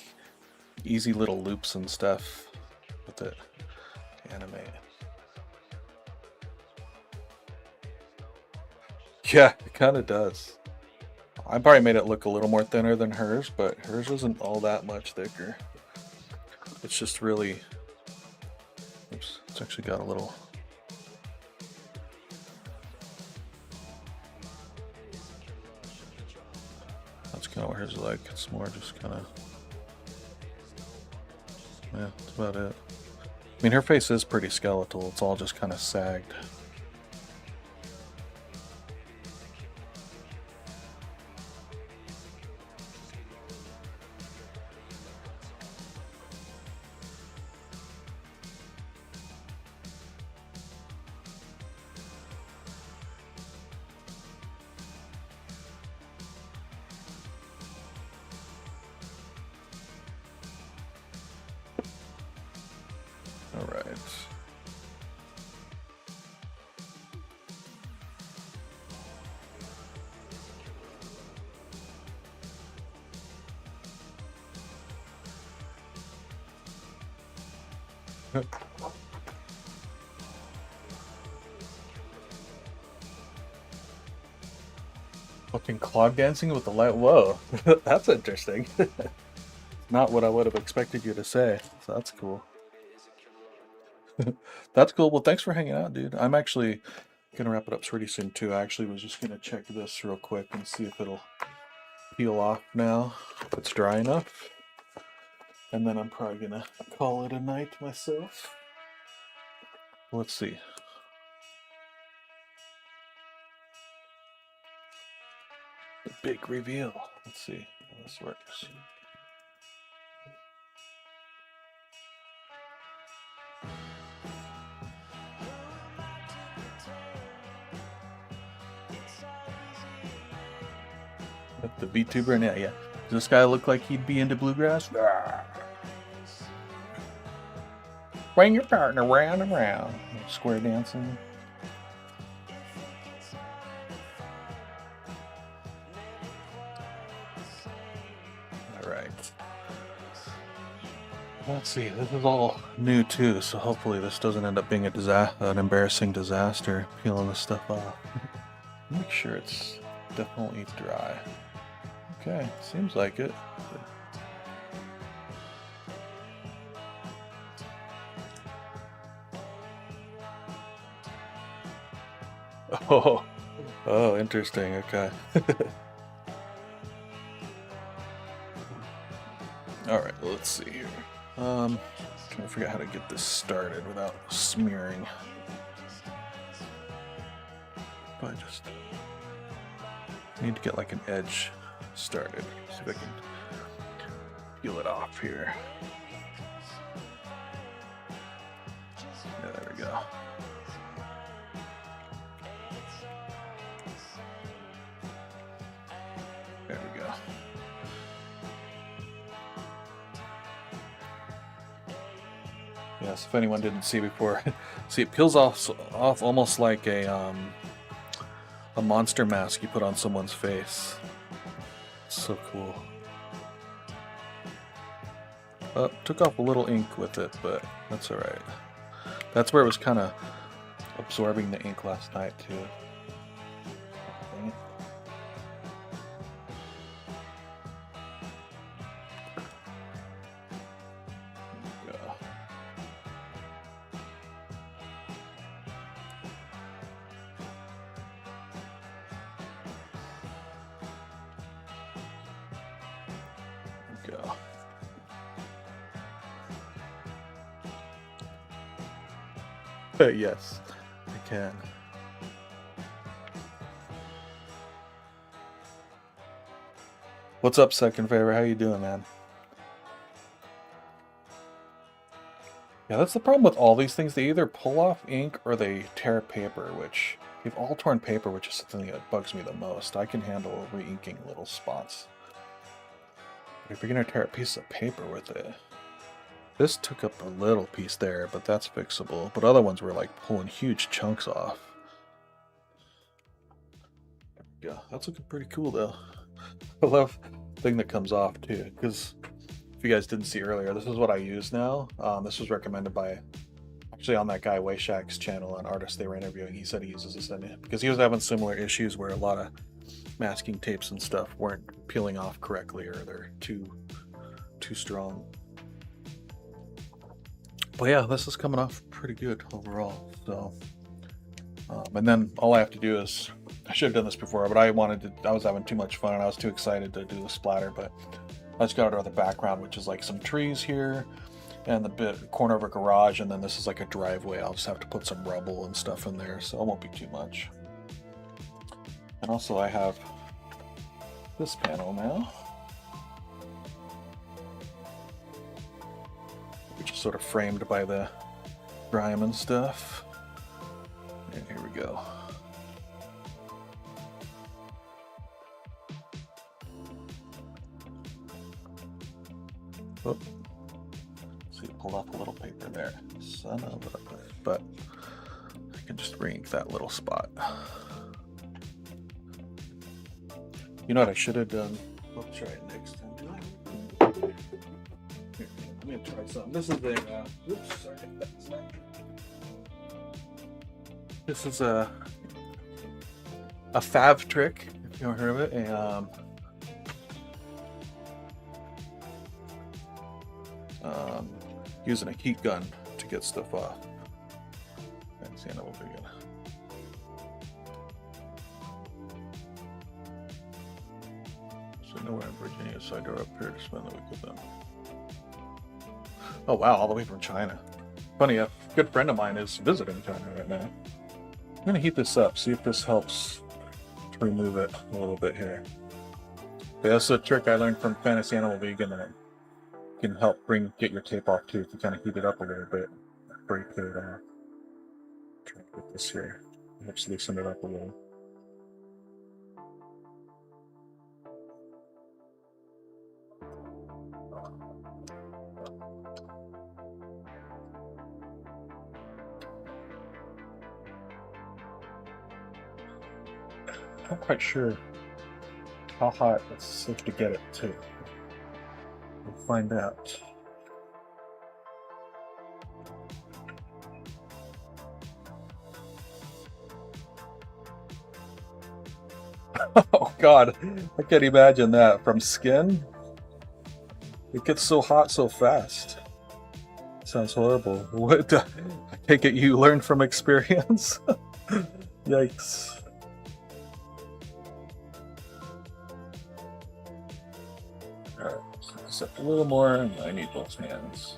easy little loops and stuff with it. Animate. Yeah, it kind of does. I probably made it look a little more thinner than hers, but hers isn't all that much thicker. It's just really. Oops, it's actually got a little. That's kind of what hers is like. It's more just kind of. Yeah, that's about it. I mean, her face is pretty skeletal. It's all just kind of sagged. All right. Fucking clog dancing with the light. Whoa, that's interesting. Not what I would have expected you to say. So that's cool. That's cool. Well, thanks for hanging out, dude. I'm actually gonna wrap it up pretty soon too. I actually was just gonna check this real quick and see if it'll peel off now, if it's dry enough. And then I'm probably gonna call it a night myself. Let's see. The big reveal. Let's see how this works. The VTuber, and yeah. Does this guy look like he'd be into bluegrass? Bring your partner round and round. Square dancing. Alright. Let's see, this is all new too, so hopefully this doesn't end up being an embarrassing disaster, peeling this stuff off. Make sure it's definitely dry. Okay, seems like it. Oh, interesting. Okay. All right, let's see here. Trying to figure out how to get this started without smearing. But I just need to get like an edge started. See if I can peel it off here. Yeah, there we go. There we go. Yes, if anyone didn't see before, see it peels off almost like a monster mask you put on someone's face. It's so cool. Took off a little ink with it, but that's alright. That's where it was kind of absorbing the ink last night too. Go. Yes, I can. What's up, Second Favor? How you doing, man? Yeah, that's the problem with all these things. They either pull off ink or they tear paper, which they've all torn paper, which is something that bugs me the most. I can handle re-inking little spots. But if you're gonna tear a piece of paper with it, this took up a little piece there, but that's fixable. But other ones were like pulling huge chunks off. Yeah, that's looking pretty cool though. I love the thing that comes off too, because if you guys didn't see earlier, this is what I use now. This was recommended by, actually on that guy Wayshak's channel, an artist they were interviewing. He said he uses this in it because he was having similar issues where a lot of masking tapes and stuff weren't peeling off correctly, or they're too strong. But yeah, this is coming off pretty good overall. So, and then all I have to do is, I should have done this before, but I was having too much fun and I was too excited to do the splatter. But I just got out of the background, which is like some trees here and the corner of a garage, and then this is like a driveway. I'll just have to put some rubble and stuff in there, so it won't be too much. And also I have this panel now, which is sort of framed by the grime and stuff. And here we go. Oh, see, it pulled off a little paper there. Son of a... But I can just re-ink that little spot. You know what I should have done? I'll try it next time. Here, let me try something. This is a... oops, sorry. This is a Fav trick, if you haven't heard of it. Using a heat gun to get stuff off. Fancy animal vegan. So nowhere in Virginia, so I drove up here to spend the week with them. Oh wow, all the way from China. Funny, a good friend of mine is visiting China right now. I'm gonna heat this up, see if this helps to remove it a little bit here. Yeah, that's a trick I learned from Fantasy Animal Vegan, and it can help get your tape off too if you kind of heat it up a little bit before you put it on. Try to get this here. It helps loosen it up a little. I'm not quite sure how hot it's safe to get it to. We'll find out. Oh god, I can't imagine that. From skin? It gets so hot so fast. Sounds horrible. What? I take it you learned from experience? Yikes. Alright, so just a little more, and I need both hands.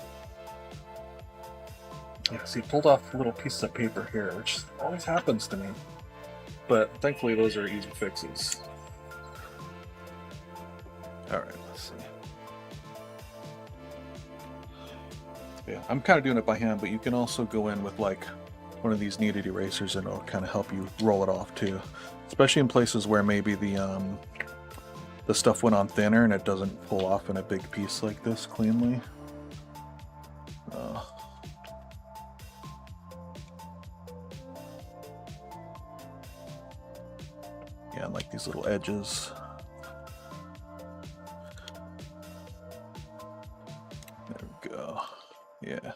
Yeah, see, pulled off little pieces of paper here, which always happens to me. But thankfully those are easy fixes. Alright, let's see. Yeah, I'm kind of doing it by hand, but you can also go in with like one of these kneaded erasers and it'll kind of help you roll it off too. Especially in places where maybe the the stuff went on thinner and it doesn't pull off in a big piece like this cleanly. Yeah, and like these little edges. There we go. Yeah.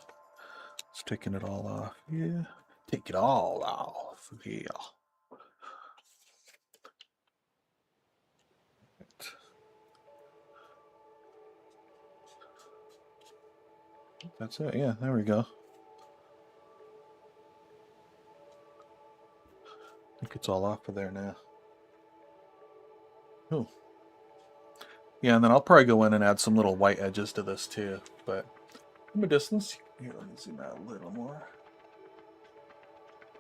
It's taking it all off. Yeah. Take it all off. Yeah. That's it. Yeah, there we go. I think it's all off of there now. Oh. Yeah, and then I'll probably go in and add some little white edges to this too. But from a distance, here, let me zoom out a little more.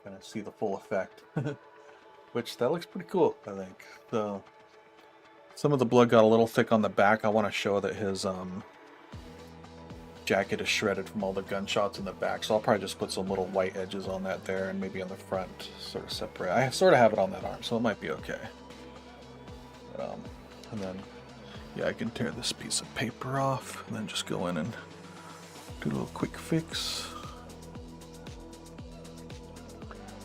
Kind of see the full effect. Which, that looks pretty cool, I think. So, some of the blood got a little thick on the back. I want to show that his jacket is shredded from all the gunshots in the back. So I'll probably just put some little white edges on that there and maybe on the front, sort of separate. I sort of have it on that arm, so it might be okay. And then, yeah, I can tear this piece of paper off and then just go in and do a little quick fix.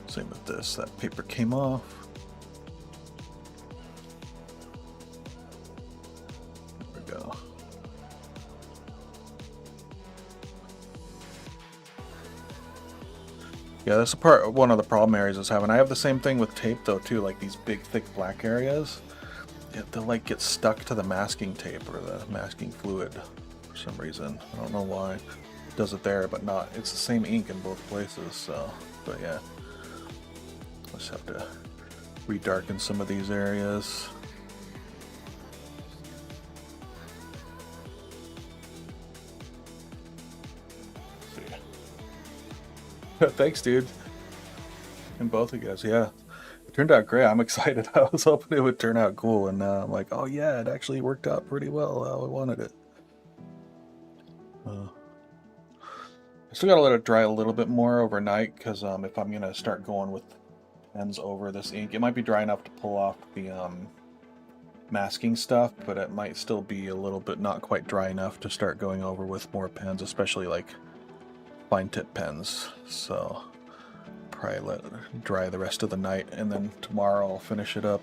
Same with this. That paper came off. There we go. Yeah, that's one of the problem areas I was having. I have the same thing with tape though too, like these big thick black areas. They'll like get stuck to the masking tape or the masking fluid for some reason. I don't know why. It does it there, but not. It's the same ink in both places. So, but yeah, I just have to redarken some of these areas. Thanks, dude. And both of you guys, yeah. It turned out great. I'm excited. I was hoping it would turn out cool, and now I'm like, oh yeah, it actually worked out pretty well how I wanted it. I still gotta let it dry a little bit more overnight, because if I'm gonna start going with pens over this ink, it might be dry enough to pull off the masking stuff, but it might still be a little bit not quite dry enough to start going over with more pens, especially like fine tip pens. So probably let it dry the rest of the night, and then tomorrow I'll finish it up.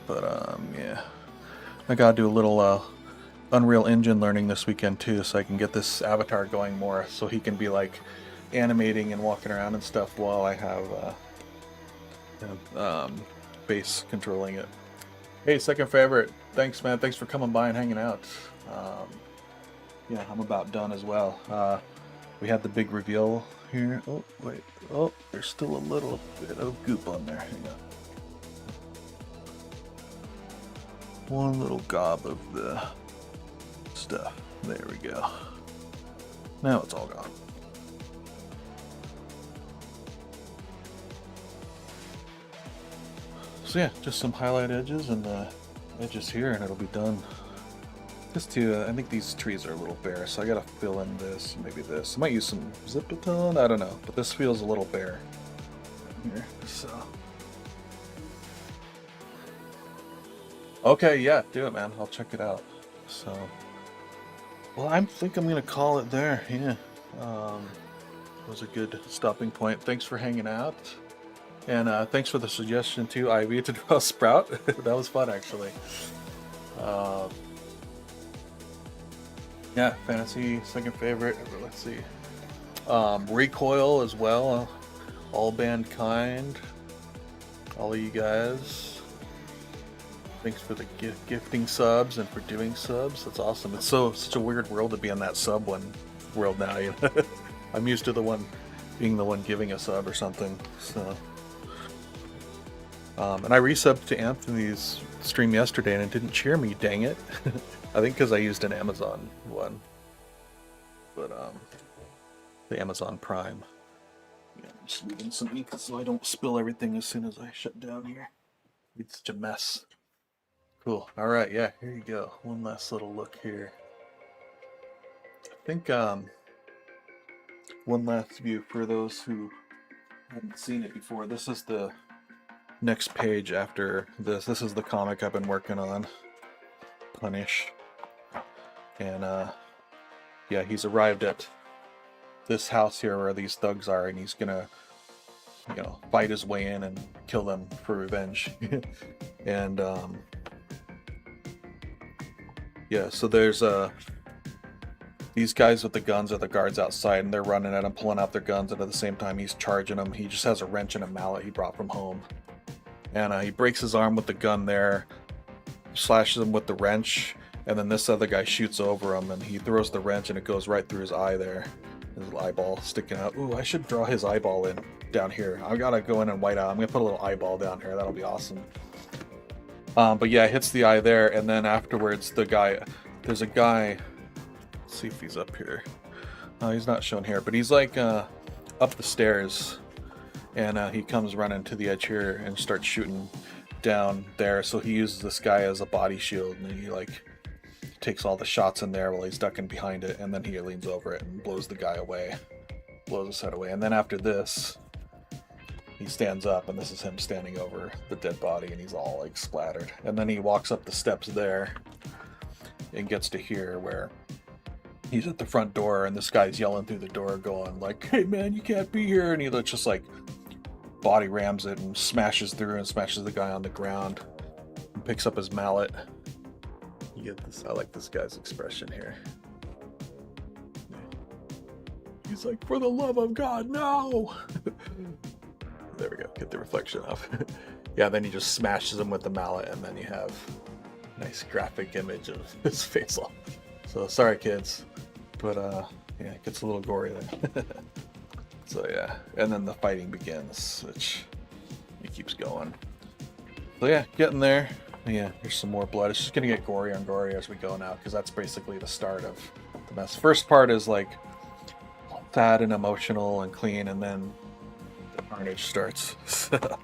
But yeah, I gotta do a little Unreal Engine learning this weekend too, so I can get this avatar going more, so he can be like animating and walking around and stuff while I have base controlling it. Hey, second favorite. Thanks, man. Thanks for coming by and hanging out. Yeah, I'm about done as well. We had the big reveal here. Oh, wait. Oh, there's still a little bit of goop on there. Hang on. One little gob of the stuff. There we go. Now it's all gone. So yeah, just some highlight edges and edges here, and it'll be done. Just to, I think these trees are a little bare, so I gotta fill in this, maybe this. I might use some Zipiton, I don't know, but this feels a little bare here, so. Okay, yeah, do it, man. I'll check it out. So, well, I think I'm gonna call it there. Yeah, it was a good stopping point. Thanks for hanging out, and thanks for the suggestion too, Ivy, to draw Sprout. That was fun, actually. Yeah, fantasy, second favorite. Let's see. Recoil as well. All Mankind. All of you guys. Thanks for the gifting subs and for doing subs. That's awesome. It's such a weird world to be in that sub one world now. You know? I'm used to being the one giving a sub or something. So, and I resubbed to Anthony's stream yesterday and it didn't cheer me. Dang it! I think because I used an Amazon one, but the Amazon Prime. Yeah, I'm just leaving some ink so I don't spill everything as soon as I shut down here. It's such a mess. Cool. All right, yeah, here you go. One last little look here. I think one last view for those who haven't seen it before. This is the next page after this. This is the comic I've been working on, Punish. And yeah, he's arrived at this house here where these thugs are, and he's gonna, you know, fight his way in and kill them for revenge. And yeah, so there's these guys with the guns are the guards outside, and they're running at him, pulling out their guns, and at the same time he's charging them. He just has a wrench and a mallet he brought from home, and he breaks his arm with the gun there, slashes him with the wrench, and then this other guy shoots over him, and he throws the wrench, and it goes right through his eye there, his eyeball sticking out. Ooh, I should draw his eyeball in down here. I gotta go in and white out. I'm gonna put a little eyeball down here. That'll be awesome. But yeah, it hits the eye there, and then afterwards there's a guy. Let's see if he's up here. He's not shown here, but he's like up the stairs, and he comes running to the edge here and starts shooting down there. So he uses this guy as a body shield, and he like takes all the shots in there while he's ducking behind it, and then he leans over it and blows the guy away, blows his head away. And then after this, he stands up, and this is him standing over the dead body, and he's all like splattered. And then he walks up the steps there and gets to here where he's at the front door, and this guy's yelling through the door going like, "Hey man, you can't be here." And he just like body rams it and smashes through and smashes the guy on the ground and picks up his mallet. You get this? I like this guy's expression here. He's like, "For the love of God, no!" There we go. Get the reflection off. Yeah, then he just smashes him with the mallet, and then you have a nice graphic image of his face off. So sorry, kids, but yeah, it gets a little gory there. So yeah, and then the fighting begins, which it keeps going. So yeah, getting there. Yeah, there's some more blood. It's just gonna get gory and gory as we go now, because that's basically the start of the mess. First part is like sad and emotional and clean, and then the carnage starts. But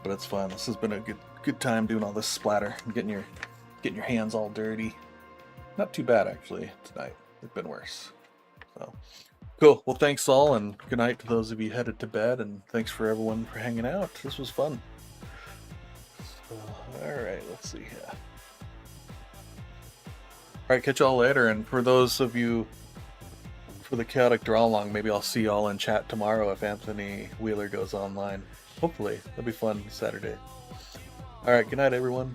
it's fun. This has been a good time doing all this splatter and getting your hands all dirty. Not too bad actually tonight. It's been worse. So cool. Well, thanks all, and good night to those of you headed to bed, and thanks for everyone for hanging out. This was fun. Alright, let's see here. Alright, catch y'all later, and for those of you for the chaotic draw along, maybe I'll see y'all in chat tomorrow if Anthony Wheeler goes online. Hopefully. That'll be fun Saturday. Alright, good night everyone.